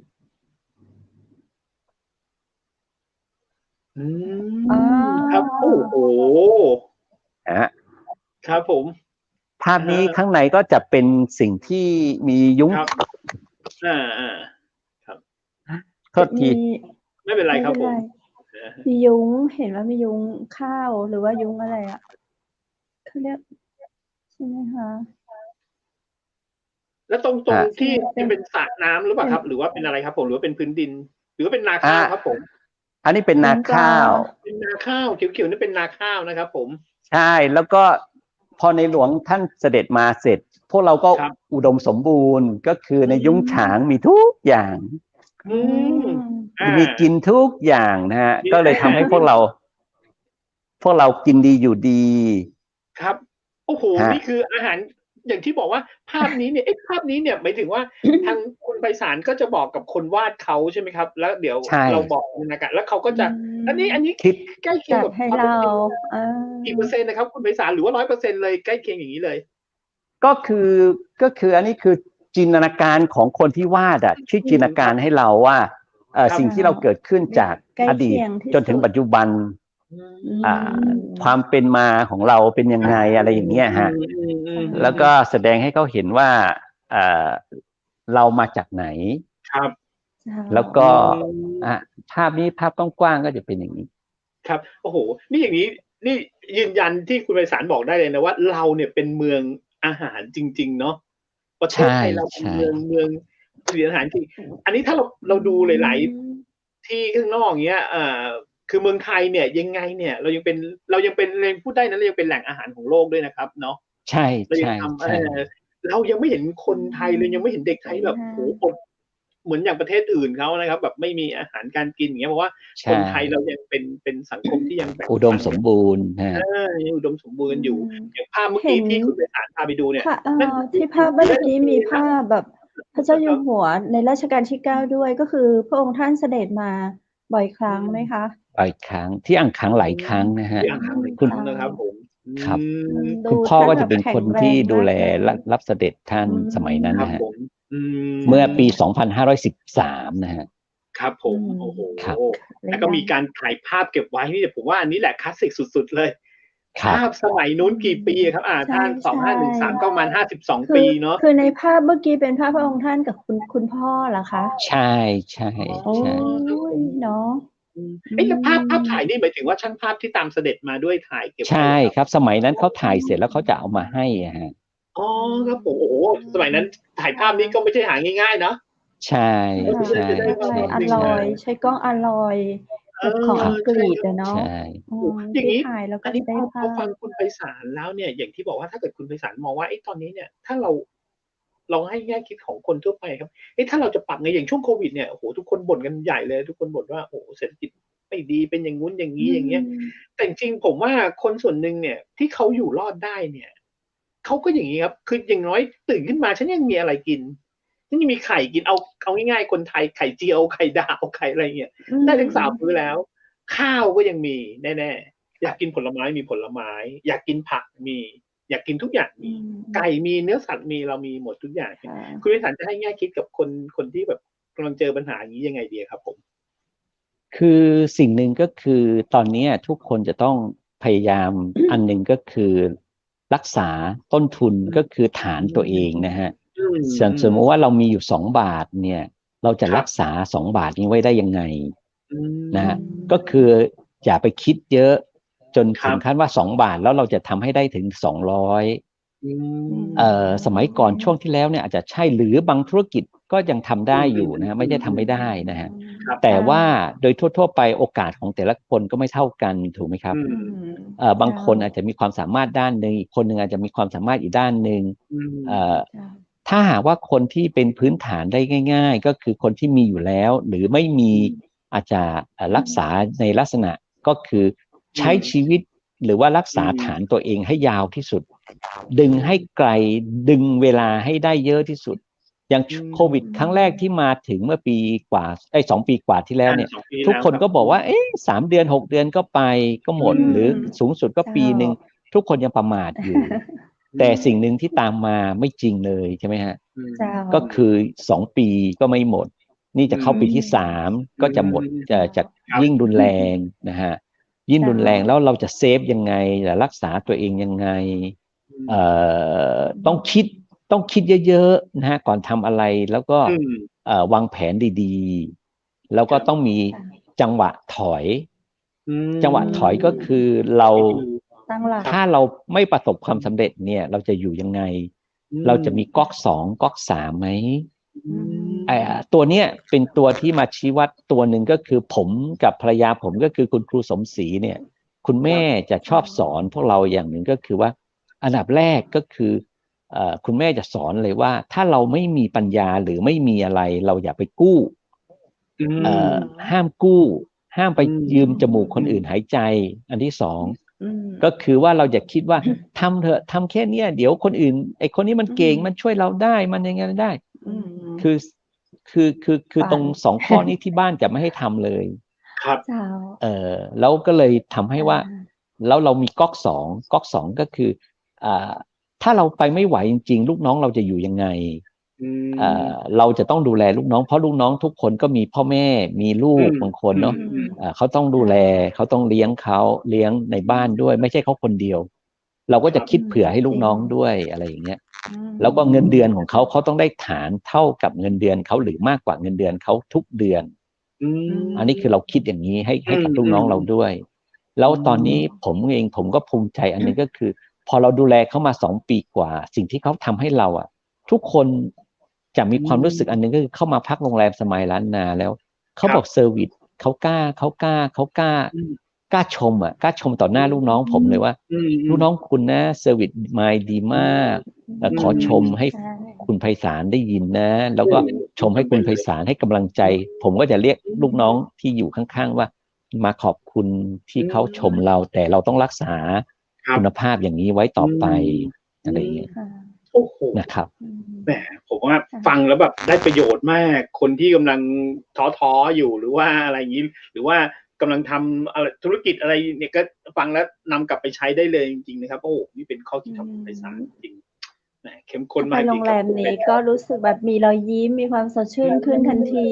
ครับโอ้โหครับผมภาพนี้ข้างในก็จะเป็นสิ่งที่มียุ้งครับโทษทีไม่เป็นไรครับผมมียุ้งเห็นว่ามียุ้งข้าวหรือว่ายุ้งอะไรเขาเรียกใช่ไหมคะแล้วตรงที่จะเป็นสระน้ำหรือเปล่าครับหรือว่าเป็นอะไรครับผมหรือว่าเป็นพื้นดินหรือว่าเป็นนาข้าวครับผมอันนี้เป็นนาข้าวเป็นนาข้าวเขียวๆนี่เป็นนาข้าวนะครับผมใช่แล้วก็พอในหลวงท่านเสด็จมาเสร็จพวกเราก็อุดมสมบูรณ์ก็คือในยุ้งฉางมีทุกอย่างมีกินทุกอย่างนะฮะก็เลยทำให้พวกเรากินดีอยู่ดีครับโอ้โหนี่คืออาหารอย่างที่บอกว่าภาพนี้เนี่ยภาพนี้เนี่ยหมายถึงว่าทางคุณไพศาลก็จะบอกกับคนวาดเขาใช่ไหมครับแล้วเดี๋ยวเราบอกนะครับแล้วเขาก็จะอันนี้คิดใกล้เคียงกับให้เรากี่เปอร์เซ็นต์นะครับคุณไพศาลหรือว่า 100% เลยใกล้เคียงอย่างนี้เลยก็คืออันนี้คือจินตนาการของคนที่วาดที่จินตนาการให้เราว่าสิ่งที่เราเกิดขึ้นจากอดีตจนถึงปัจจุบันความเป็นมาของเราเป็นยังไงอะไรอย่างเงี้ยฮะแล้วก็แสดงให้เขาเห็นว่าเรามาจากไหนครับแล้วก็ภาพนี้ภาพกว้างๆก็จะเป็นอย่างนี้ครับโอ้โหนี่อย่างนี้นี่ยืนยันที่คุณไพศาลบอกได้เลยนะว่าเราเนี่ยเป็นเมืองอาหารจริงๆเนาะประเทศไทยเราเป็นเมืองผลิตอาหารจริงอันนี้ถ้าเราดูหลายๆที่ข้างนอกเงี้ยคือเมืองไทยเนี่ยยังไงเนี่ยเรายังเป็นพูดได้นะเรายังเป็นแหล่งอาหารของโลกด้วยนะครับเนาะใช่เรายังไม่เห็นคนไทยเลยยังไม่เห็นเด็กไทยแบบโอ้โหเหมือนอย่างประเทศอื่นเขานะครับแบบไม่มีอาหารการกินอย่างเงี้ยเพราะว่าคนไทยเรายังเป็นสังคมที่ยังอุดมสมบูรณ์ยังอุดมสมบูรณ์อยู่อย่างภาพเมื่อกี้ที่คุณไพศาลพาไปดูเนี่ยที่ภาพเมื่อกี้มีภาพแบบ พระเจ้าอยู่หัวในรัชกาลที่9ด้วยก็คือพระองค์ท่านเสด็จมาบ่อยครั้งไหมคะหลายครั้งที่อ่างขางหลายครั้งนะฮะที่อ่างขางหลายครั้งนะครับผม ครับ ดู คุณพ่อก็จะเป็น ท่านแบบ คนที่ แข็งแรง ดูแล มากเลย รับเสด็จท่าน อืม สมัยนั้น ครับ นะฮะ ผมม เมื่อปี 2513 นะฮะ ครับผม โอ้โห ครับ แล้วก็มีการถ่ายภาพเก็บไว้นี่ผมว่าอันนี้แหละคลาสสิกสุดๆเลย ครับ ภาพสมัยนู้นกี่ปีครับท่าน ใช่ 2513 ก็ประมาณ52 คื ปี อ เนาะ คือในภาพเมื่อกี้เป็นภาพพระองค์ท่านกับคุณพ่อเหรอคะ ใช่ใช่ โอ้ ใช่ ยเนาะ แล้วภาพถ่ายนี่หมายถึงว่าช่างภาพที่ตามเสด็จมาด้วยถ่ายเก็บไว้ ใช่ เหรอ ครับ สมัยนั้นเขาถ่ายเสร็จแล้วเขาจะเอามาให้อะฮะ อ๋อครับผมโอ้โหสมัยนั้นถ่ายภาพนี้ก็ไม่ใช่หาง่ายๆเนาะ ใช่ใช่ จะได้ ใช่ ภาพ อ จริง ร่อย นะ ใช้กล้องอร่อยแบบของอังกฤษอะเนาะ ใช่ อย่างนี้ ที่ถ่ายแล้วก็ อันนี้ ได้ พ ภา อ พ ฟังคุณไพศาลแล้วเนี่ยอย่างที่บอกว่าถ้าเกิดคุณไพศาลมองว่าตอนนี้เนี่ยถ้าเราให้แง่คิดของคนทั่วไปครับถ้าเราจะปรับไงอย่างช่วงโควิดเนี่ยโอ้โหทุกคนบ่นกันใหญ่เลยทุกคนบ่นว่าโอ้โหเศรษฐกิจไม่ดีเป็นอย่างงู้นอย่างนี้อย่างเงี้ยแต่จริงๆผมว่าคนส่วนหนึ่งเนี่ยที่เขาอยู่รอดได้เนี่ยเขาก็อย่างนี้ครับคืออย่างน้อยตื่นขึ้นมาฉันยังมีอะไรกินฉันยังมีไข่กินเอาง่ายๆคนไทยไข่เจียวไข่ดาวไข่อะไรเงี้ยได้ทั้ง3มื้อแล้วข้าวก็ยังมีแน่ๆอยากกินผลไม้มีผลไม้อยากกินผักมีอยากกินทุกอย่างมีไก่มีเนื้อสัตว์มีเรามีหมดทุกอย่างคุณวิสันจะให้แง่คิดกับคนที่แบบกำลังเจอปัญหาอย่างนี้ยังไงดีครับผมคือสิ่งหนึ่งก็คือตอนนี้ทุกคนจะต้องพยายามอันหนึ่งก็คือรักษาต้นทุนก็คือฐานตัวเองนะฮะสมมติว่าเรามีอยู่2 บาทเนี่ยเราจะรักษา2 บาทนี้ไว้ได้ยังไงนะฮะก็คืออย่าไปคิดเยอะจนถึงขั้นว่า2 บาทแล้วเราจะทำให้ได้ถึง200สมัยก่อนช่วงที่แล้วเนี่ยอาจจะใช่หรือบางธุรกิจก็ยังทำได้อยู่นะฮะไม่ใช่ทำไม่ได้นะฮะแต่ว่าโดยทั่วๆไปโอกาสของแต่ละคนก็ไม่เท่ากันถูกไหมครับบางคนอาจจะมีความสามารถด้านหนึ่งอีกคนหนึ่งอาจจะมีความสามารถอีกด้านหนึ่งถ้าหากว่าคนที่เป็นพื้นฐานได้ง่ายๆก็คือคนที่มีอยู่แล้วหรือไม่มีอาจจะรักษาในลักษณะก็คือใช้ชีวิตหรือว่ารักษาฐานตัวเองให้ยาวที่สุดดึงให้ไกลดึงเวลาให้ได้เยอะที่สุดอย่างโควิดครั้งแรกที่มาถึงเมื่อปีกว่า2 ปีกว่าที่แล้วเนี่ยทุกคนก็บอกว่า3 เดือน6 เดือนก็ไปก็หมดหรือสูงสุดก็ปีนึงทุกคนยังประมาทอยู่แต่สิ่งหนึ่งที่ตามมาไม่จริงเลยใช่ไหมฮะก็คือ2 ปีก็ไม่หมดนี่จะเข้าปีที่3ก็จะหมดจะยิ่งรุนแรงนะฮะยิ่งรุนแรงแล้วเราจะเซฟยังไงจะรักษาตัวเองยังไงต้องคิดเยอะๆนะฮะก่อนทำอะไรแล้วก็วางแผนดีๆแล้วก็ต้องมีจังหวะถอยจังหวะถอยก็คือเราถ้าเราไม่ประสบความสำเร็จเนี่ยเราจะอยู่ยังไงเราจะมีก๊อก2ก๊อก3ไหมตัวเนี้ยเป็นตัวที่มาชี้วัดตัวหนึ่งก็คือผมกับภรรยาผมก็คือคุณครูสมศรีเนี่ยคุณแม่จะชอบสอนพวกเราอย่างหนึ่งก็คือว่าอันดับแรกก็คือคุณแม่จะสอนเลยว่าถ้าเราไม่มีปัญญาหรือไม่มีอะไรเราอย่าไปกู้ห้ามกู้ห้ามไปยืมจมูกคนอื่นหายใจอันที่2ก็คือว่าเราอย่าคิดว่าทำเถอะทำแค่นี้เดี๋ยวคนอื่นไอ้คนนี้มันเก่งมันช่วยเราได้มันยังไงได้คือตรง2 ข้อนี้ที่บ้านจะไม่ให้ทำเลยครับแล้วก็เลยทำให้ว่าแล้วเรามีก๊อก2ก็คือถ้าเราไปไม่ไหวจริงๆลูกน้องเราจะอยู่ยังไงเราจะต้องดูแลลูกน้องเพราะลูกน้องทุกคนก็มีพ่อแม่มีลูกบางคนเนาะเขาต้องดูแลเขาต้องเลี้ยงในบ้านด้วยไม่ใช่เขาคนเดียวเราก็จะคิดเผื่อให้ลูกน้องด้วยอะไรอย่างเงี้ยแล้วก็เงินเดือนของเขาต้องได้ฐานเท่ากับเงินเดือนเขาหรือมากกว่าเงินเดือนเขาทุกเดือนอันนี้คือเราคิดอย่างนี้ให้กับลูกน้องเราด้วยแล้วตอนนี้ผมก็ภูมิใจอันนึงก็คือพอเราดูแลเขามา2 ปีกว่าสิ่งที่เขาทำให้เราทุกคนจะมีความรู้สึกอันนึงก็คือเข้ามาพักโรงแรมสมัยล้านนาแล้วเขาบอกเซอร์วิสเขากล้าชมกล้าชมต่อหน้าลูกน้องผมเลยว่าลูกน้องคุณนะเซอร์วิสมาดีมากขอชมให้คุณไพศาลได้ยินนะแล้วก็ชมให้คุณไพศาลให้กำลังใจผมก็จะเรียกลูกน้องที่อยู่ข้างๆว่ามาขอบคุณที่เขาชมเราแต่เราต้องรักษาคุณภาพอย่างนี้ไว้ต่อไปอะไรอย่างเงี้ยโอ้ โอ้โห นะครับ แหมผมว่าฟังแล้วแบบได้ประโยชน์มาก คนที่กำลังท้ออยู่หรือว่าอะไรอย่างนี้ หรือว่ากำลังทำอะไรธุรกิจอะไรเนี่ยก็ฟังแล้วนำกลับไปใช้ได้เลยจริงๆนะครับโอ้นี่เป็นข้อคิดของไพศาลจริงแหมเข้มข้น ไป มากจ โร ริง ง ค แร รับ มนี้ก็รู้สึกแบบมีรอยยิ้มมีความสดชื่นขึ้นทันที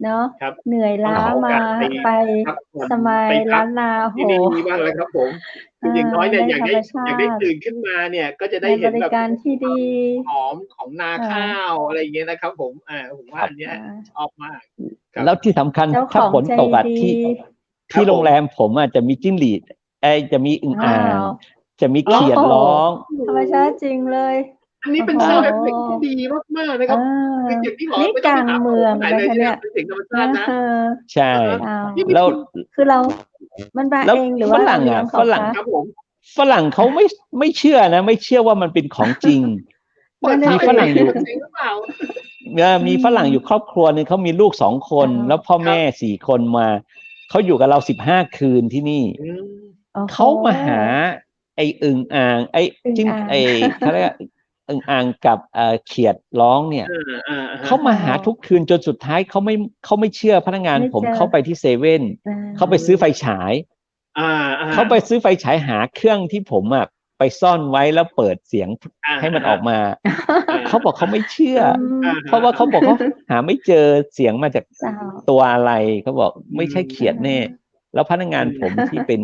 เนาะ ครับ เหนื่อยล้า ต้องขอโอกา มา ส ไป พักผ่อน สมาย ไปพั ล้าก นนาโห ที่นี่บ้างเลยครับผมคืออย่างน้อยเนี่ย ได้ อยาก ธร ได้ รมชา อยากได้ ติ ตื่นขึ้นมาเนี่ยก็จะได้ ใน เห็ บ น ริ แบบ การที่ดี หอมของนา ค่ะ ข้าวอะไรอย่างเงี้ยนะครับผมผมว่า ครับ อันเนี้ย ค่ะ ชอบมากครับ แล้วที่สำคัญ เจ้าข ถ้า อง ฝน ใจ ตกอะ ดี ที่ ครับ โร ผ ง ม แรมผมอะจะมีจิ้งหรีดจะมีอึ่ง ว้า อ่าง ว จะมี โอ้ เขียด โฮ ร้อง ธรรมชาติจริงเลย อันนี้ โอ้ เป็น โฮ sound effect ที่ดีมากๆนะค เอ รับ อ คืออย่างที่บอก นี่ ไม่ ก ต้อง ลา ไป ง หา เมือง ที่ไหน นะ เลย คะ เนี่ เนี่ย ย เป็นเสียงธรรมชาตินะ ใช่ อ้าว นี่ แล้ว คือเรา มันมา แล้ว เองหรือ ฝ ว่าเรา รั่ง เลี้ย อะ ง ฝ เขา รั่ง คะ ครับผม ฝรั่งเขาไม่เชื่อนะ ไม่เชื่อว่ามันเป็นของจริง เปิด นั่น มี น่ะ ฝ สิ รั่งอยู่ จริงหรือเปล่า มีฝรั่งอยู่ครอบครัวหนึ่งเขามีลูก2 คน อ้าว แล้วพ่อ ครั แม่ บ 4 คนมา เขาอยู่กับเรา15 คืนที่นี่ อืม โอ้โฮ เขามาหาไอ้อึ่งอ่าง ไอ้ อึ่ง จิ้ง อ่าง ไอ้ เขาเรียกว่า อึ่งอ่างกับเขียดร้องเนี่ย อา ๆ เขา ๆ มาหาทุกคืนจนสุดท้ายเขาไม่เชื่อพนักงาน ไม่ ผม เจอ เขาไปที่เซเว่น อา เขาไปซื้อไฟฉาย อา เขาไปซื้อไฟฉายหาเครื่องที่ผมอะไปซ่อนไว้แล้วเปิดเสียง อา ให้มันออกมา อา เขาบอกเขาไม่เชื่อ อืม เพราะว่าเขาบอกเขาหาไม่เจอเสียงมาจาก เจ้า ตัวอะไร เขาบอก อืม ไม่ใช่เขียดแน่ แล้วพนักงานผมที่เป็น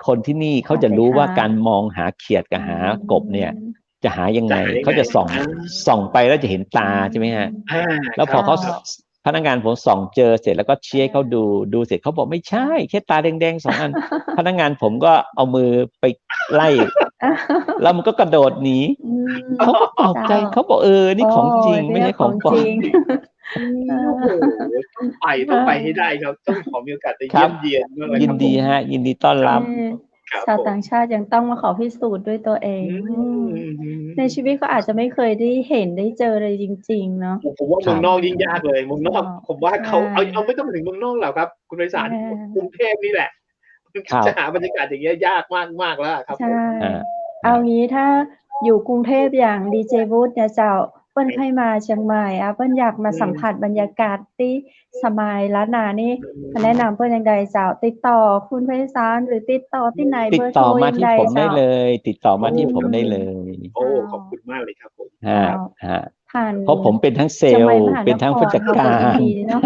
คนที่นี่ เขา พา จะ ไป รู้ หา ว่าการมองหาเขียดกับ อื หากบเนี่ย ม จะหายัง จะ ไง หายัง เขา ไง จะส่อง อา ส่องไปแล้วจะเห็นตา อื ใช่ไหมครับ ม อา แล้ว ค พอ รับ เขา ครับ พนักงานผมส่องเจอเสร็จแล้วก็ชี้ให้เขาดู ดูเสร็จเขาบอกไม่ใช่ แค่ตาแดงๆ 2 อัน พนักงานผมก็เอามือไปไล่ แล้วมันก็กระโดดหนี อืม เขาก็ตกใจ เจ้า เขาบอก นี่ โอ้ ของจริง เนี่ ไม่ ย ใช่ ข ข อ อง ง ปลอ จริ ม ง โอ้โฮ ต้องไปให้ได้ครับ ต้องขอมีโอกาสไป ครั เยี่ย บ มเยียนบ้างเลย ยิ คน รับ ดี ผม ครับ ยินดีต้อน ค รั รับ บ ครับ ชาว ผม ต่างชาติยังต้องมาขอพิสูจน์ด้วยตัวเอง อื ในชีวิตเขาอาจจะไม่เคยได้เห็นได้เจอเลยจริง ๆ เนาะ ผมว่า ค เมื รั อง บ นอกยิ่งยากเลย เมืองนอก ผมว่าเขา ใช่ เอาไม่ต้องถึงเมืองนอกหรอกครับ คุณไพศาล อา กรุงเทพนี่แหละ ครับ จะหาบรรยากาศอย่างเงี้ยยากมากๆแล้วอะครับ ใช ผม ่ อา เอางี้ถ้าอยู่กรุงเทพอย่างดีเจวุฒิเนี่ยเจ้า เปิ้นให้มาเชียงใหม่เปิ้นอยากมา อืม สัมผัสบรรยากาศที่สมายล้านนานี่ อืม แนะนำเปิ้นจั่งใดเจ้า ติดต่อคุณไพศาลหรือติดต่อที่ไหน ติ เบ ด อร์ ต่ โท อ ร มา ยัง ที่ ใด ผมได้ เจ้า? เลย ติดต่อมา โอ้ ที่ผมได้เลย โอ้ เจ้า ขอบคุณมากเลยครับผม ครั เจ้า บ ครับ ผ่าน เพราะผมเป็นทั้งเซ เชียง ล ใหม่ ล์ มหา เป็น น ทั้ง ค ผู้ ร จัด เขา กา ก็ยิน ร ดีเนาะ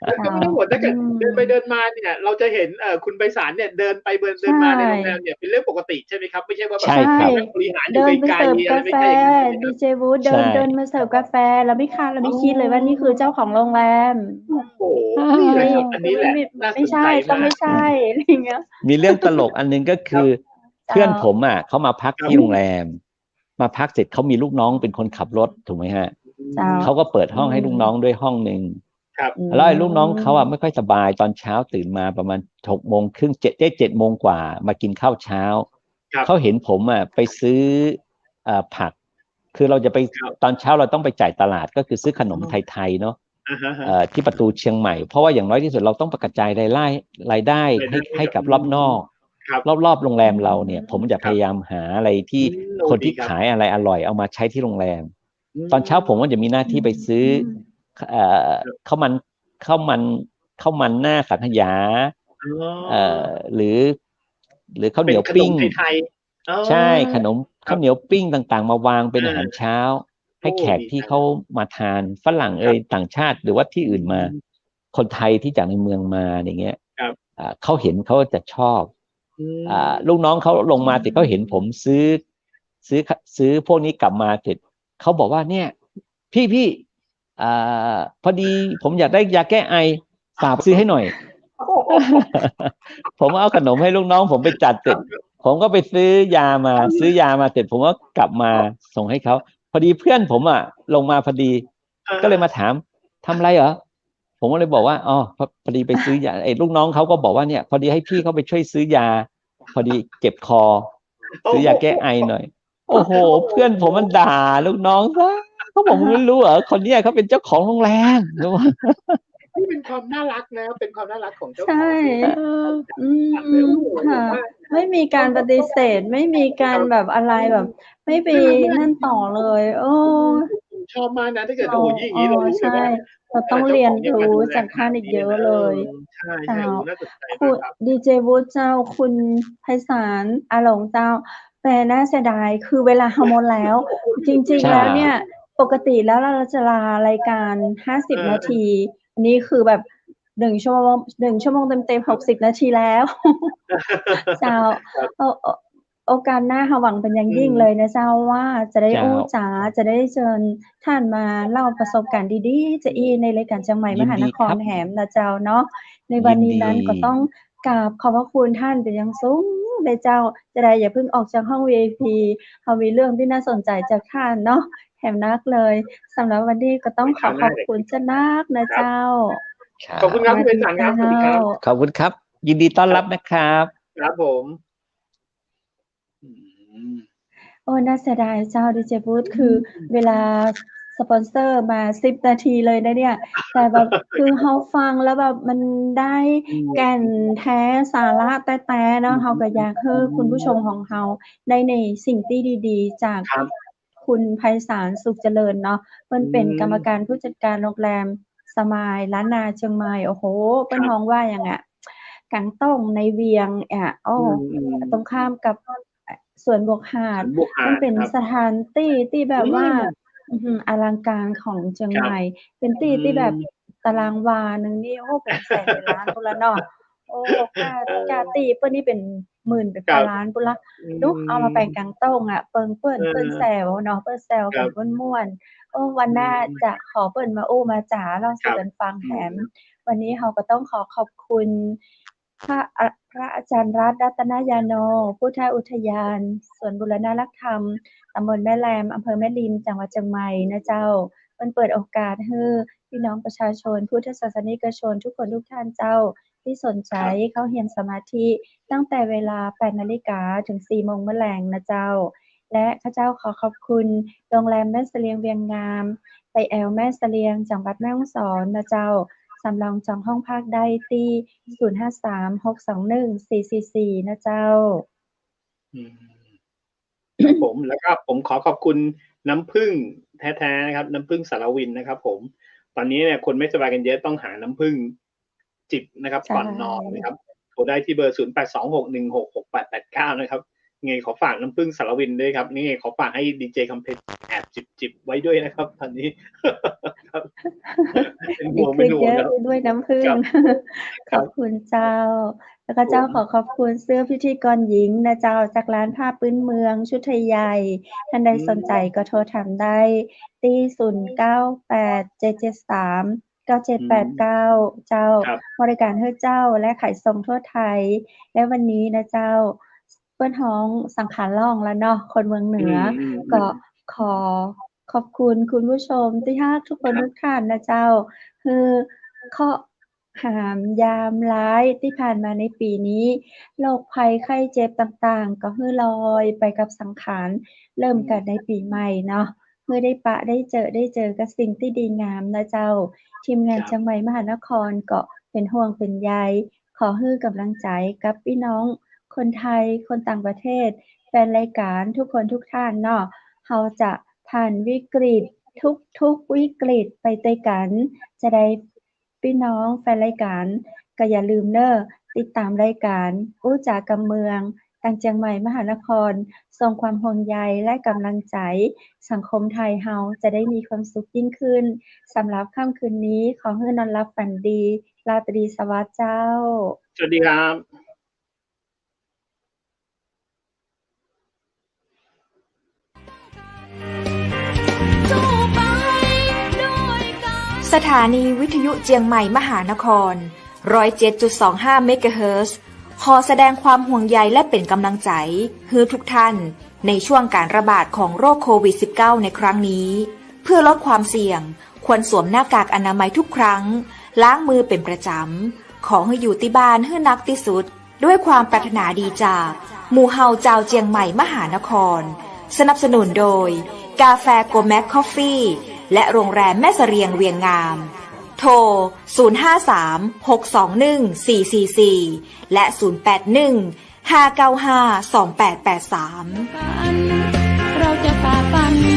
ก็ไม่ต้องห่วง ถ้าเกิด เดินไปเดินมาเนี่ย เราจะเห็นคุณไพศาลเนี่ยเดินไปเดิ ใช่ นมาในโรงแรมเนี่ยเป็นเรื่องปกติใช่ไหมครับ? ไม่ใช่ว่าแบ ใช่ บ ครับ นั่งบริหารอ เด ยู่ ินไป ไกล เสิร์ฟ ๆ อะ กา ไรไม่ แฟ ใช่อย่างนั้นใช่ไหมค ดี รับ? เจวุฒิ ใช่ เดินมาเสิร์ฟกาแฟ เราไม่คาดเราไม่คิดเลยว่านี่คือเจ้าของโรงแรม โอ้โฮ นี่แหละครับ อันนี้แหละ น่า ไม่ สน ใช่ ใจ ต้อง มา ไม่ ก ใช่ อะไรอย่างเงี้ย มีเรื่องตลกอันหนึ่งก็คือ เจ้า เพื่อนผมอะเขามาพัก ครั ที่ บ โรงแรม มาพักเสร็จเขามีลูกน้องเป็นคนขับรถ ถูกไหมครับ? เจ้า เขาก็เปิดห้องให้ลูกน้อง อืม ด้วยห้องหนึ่ง ครับ แล้วไอ้ลูกน้องเขาอะไม่ค่อยสบาย ตอนเช้าตื่นมาประมาณ 6:30 7 โมงกว่ามากินข้าวเช้า ครับ เขาเห็นผมอะไปซื้อผัก คือเราจะไป ครับ ตอนเช้าเราต้องไปจ่ายตลาด ก็คือซื้อขนมไทย ๆ เนาะ อะฮะ ที่ประตูเชียงใหม่ เพราะว่าอย่างน้อยที่สุดเราต้องกระจายรายได้ รายได้ ให้กับรอบนอก ครับ รอบๆโรงแรมเราเนี่ย ผมจะพยายามหาอะไรที่ โอ้ คนที่ ดีครับ ขายอะไรอร่อยเอามาใช้ที่โรงแรม ม ตอนเช้าผมก็จะมีหน้าที่ไปซื้อ ข้าวมันหน้าสังขยา อ๋อ หรือข้าวเห เป็ นี น ยว ขน ปิ้ ม ง ไทย ๆ อ๋อ ใช่ ขนม ครั ข้า บ วเหนียวปิ้งต่างๆ มาวางเป็นอาหารเช้า ให้ โอ้ แขก ดี ที่ จัง เขามาทาน ฝรั่งเอ ครับ ย ต่างชาติหรือว่าที่อื่นมา อืม คนไทยที่จากในเมืองมา อย่างเงี้ย ครับ เขาเห็นเขาจะชอบ อืม ลูกน้องเขาลงมาเสร็จเขาเห็นผมซื้อพวกนี้กลับมาเสร็จ เขาบอกว่า "เนี่ย พี่ พอดีผมอยากได้ยาแก้ไอ ฝากซื้อให้หน่อย" ผมเอาขนมให้ลูกน้องผมไปจัดเสร็จ ผมก็ไปซื้อยามา ซื้อยามาเสร็จผมก็กลับมาส่งให้เขา พอดีเพื่อนผมอะลงมาพอดี ก็เลยมาถาม "ทำอะไรเหรอ?" ผมก็เลยบอกว่า "อ๋อ พอดีไปซื้อยา" ไอ้ลูกน้องเขาก็บอกว่า "เนี่ย พอดีให้พี่เขาไปช่วยซื้อยา พอดีเจ็บคอ ซื้อยาแก้ไอหน่อย" โอ้โฮ เพื่อนผมมันด่าลูกน้องเสีย เขาบอก "มึงไม่รู้เหรอ คนเนี้ยเขาเป็นเจ้าของโรงแรม" นี่เป็นความน่ารักนะเป็นความน่ารักของเจ้าข ใช่ อง อืมค่ะ ไม่มีการปฏิเสธ ไม่มีการแบบอะไรแบบ ไม่ไปนั่นต่อเลย ผมชอบมากนะถ้าเกิด เรา โอ้โฮยิ่งอย่างงี้เรารู้เลย ใช่ ว่า เราต้องเรียนรู้จากท่านอีกเยอะเลย ใช่ๆโอ้น่าสนใจ คุ มาก ณ ครับ ดีเจวุฒิเจ้า คุณไพศาล อาหลงเจ้า แต่น่าเสียดาย คือเวลาเราหมดแล้ว จริง ๆ แล้วเนี่ย ปกติแล้วเราจะลารายการ 50 นาที อันนี้คือแบบ 1 ชั่วโมง 1 ชั่วโมงเต็ม ๆ 60 นาทีแล้ว เจ้า โอกาสหน้าเราหวังเป็นอย่างยิ่งเลยนะเจ้าว่าจะได้อู้จ๋า จะได้เชิญท่านมาเล่าประสบการณ์ดีๆจะอี้ในรายการเชียงใหม่มหานครแหมนะเจ้าเนาะ ในวันนี้นั้นก็ต้องกราบขอบพระคุณท่านเป็นอย่างสูงเลยเจ้า จะได้อย่าเพิ่งออกจากห้อง VIP เรามีเรื่องที่น่าสนใจจากท่านเนาะแถมนักเลยสำหรับวันนี้ก็ต้องขอบคุณเจ้านักนะเจ้า ขอบคุณครับคุณไพศาลครับ สวัสดีครับ ขอบคุณครับ ยินดีต้อนรับนะครับ ครับผมน่าเสียดายเจ้าดีเจพุทธคือเวลาสปอนเซอร์มา10 นาทีเลยนะเนี่ย แต่แบบคือเราฟังแล้วแบบมันได้แก่นแท้สาระแต๊ๆเนาะเราก็อยากให้คุณผู้ชมของเราได้ในสิ่งที่ดีๆ จาก ครับ คุณไพศาลสุขเจริญเนาะเพิ่นเป็นกรรมการผู้จัดการโรงแรมสมายล้านนาเชียงใหม่ โอ้โฮ เปิ้นฮ้องว่าหยังอะกางต้งในเวียงตรงข้ามกับสวนบวกหาด มันเป็นสถานที่ที่แบบว่า อลังการของเชียงใหม่ เป็นที่ที่แบบตารางวาหนึ่งนี่โอ้เป็นแสนเป็นล้านพุ่นละเนาะ ค่าตีเปิ้นนี่เป็นหมื่นเป็นพันล้านพุ่นละดูเอามาแปลงกางต้งอะเปิ้นแซวเนาะเปิ้นแซวกันเปิ้นม่วน วันหน้าจะขอเปิ้นมาอู้มาจ๋าเล่าสู่กันฟังแถมวันนี้เราก็ต้องขอขอบคุณพระอาจารย์รัตน์ รัตนยาโน พุทธอุทยานสวนบูรณรักธรรม ตำบลแม่แลม อำเภอแม่ริม จังหวัดเชียงใหม่นะเจ้าเปิ้นเปิดโอกาสให้พี่น้องประชาชน พุทธศาสนิกชนทุกคนทุกท่านเจ้า ที่สนใจเข้าเรียนสมาธิตั้งแต่เวลา 8 นาฬิกาถึง 4 โมงมื้อแลงนะเจ้า และข้าเจ้าขอขอบคุณโรงแรมแม่เสลียงเวียงงาม ไปแอลแม่เสลียง จังหวัดแม่ฮ่องสอนนะเจ้า สำรองจองห้องพักได้ที่ 053-621-444 นะเจ้า ครับผม แล้วก็ผมขอขอบคุณน้ำผึ้งแท้ๆนะครับ น้ำผึ้งสารวินนะครับผม ตอนนี้เนี่ยคนไม่สบายกันเยอะต้องหาน้ำผึ้งจิบนะครับ ก่อนนอนนะครับ โทรได้ที่เบอร์ 0826166889 นะครับไงขอฝากน้ำผึ้งสารวินด้วยครับนี่ขอฝากให้ดีเจคำเพชรแอบจิบไว้ด้วยนะครับตอนนี้ ครับเป็นห่วงครับด้วยน้ำผึ้งขอบคุณเจ้า แล้วก็เจ้าขอขอบคุณเสื้อพิธีกรหญิงนะเจ้าจากร้านผ้าพื้นเมืองชุดไทยใหญ่ท่านใดสนใจก็โทรถามได้ที่0987739789 เจ้าบริการให้เจ้าและขายส่งทั่วไทยและวันนี้นะเจ้าเปิ้นฮ้องสังขารล่องแล้วเนาะคนเมืองเหนือก็ขอขอบคุณคุณผู้ชมที่ฮักทุกคนทุกท่านนะเจ้าคือข้อหามยามร้ายที่ผ่านมาในปีนี้โรคภัยไข้เจ็บต่างๆก็คือลอยไปกับสังขารเริ่มกันในปีใหม่เนาะเมื่อได้ปะได้เจอกับสิ่งที่ดีงามนะเจ้าทีมงานเชียงใหม่มหานครก็เป็นห่วงเป็นใยขอให้กำลังใจกับพี่น้องคนไทยคนต่างประเทศแฟนรายการทุกคนทุกท่านเนาะเราจะผ่านวิกฤตทุกวิกฤตไปด้วยกันจะได้พี่น้องแฟนรายการก็อย่าลืมติดตามรายการอู้จ๋ากำเมืองทางเชียงใหม่มหานครส่งความห่วงใยและกำลังใจสังคมไทยเราจะได้มีความสุขยิ่งขึ้นสำหรับค่ำคืนนี้ขอให้นอนหลับฝันดีราตรีสวัสดิ์เจ้าสวัสดีครับสถานีวิทยุเจียงใหม่มหานคร 107.25 เมกะเฮิรตซ์ ขอแสดงความห่วงใยและเป็นกำลังใจให้ทุกท่านในช่วงการระบาดของโรคโควิด -19 ในครั้งนี้เพื่อลดความเสี่ยงควรสวมหน้ากากอนามัยทุกครั้งล้างมือเป็นประจำขอให้อยู่ที่บ้านให้นักที่สุดด้วยความปรารถนาดีจากหมู่เฮาเจ้าเจียงใหม่มหานครสนับสนุนโดยกาแฟโกแม็กคอฟฟี่และโรงแรมแม่เสรียงเวียงงาม โทร 053-621-444 และ 081-595-2883 เราจะฝ่าฟัน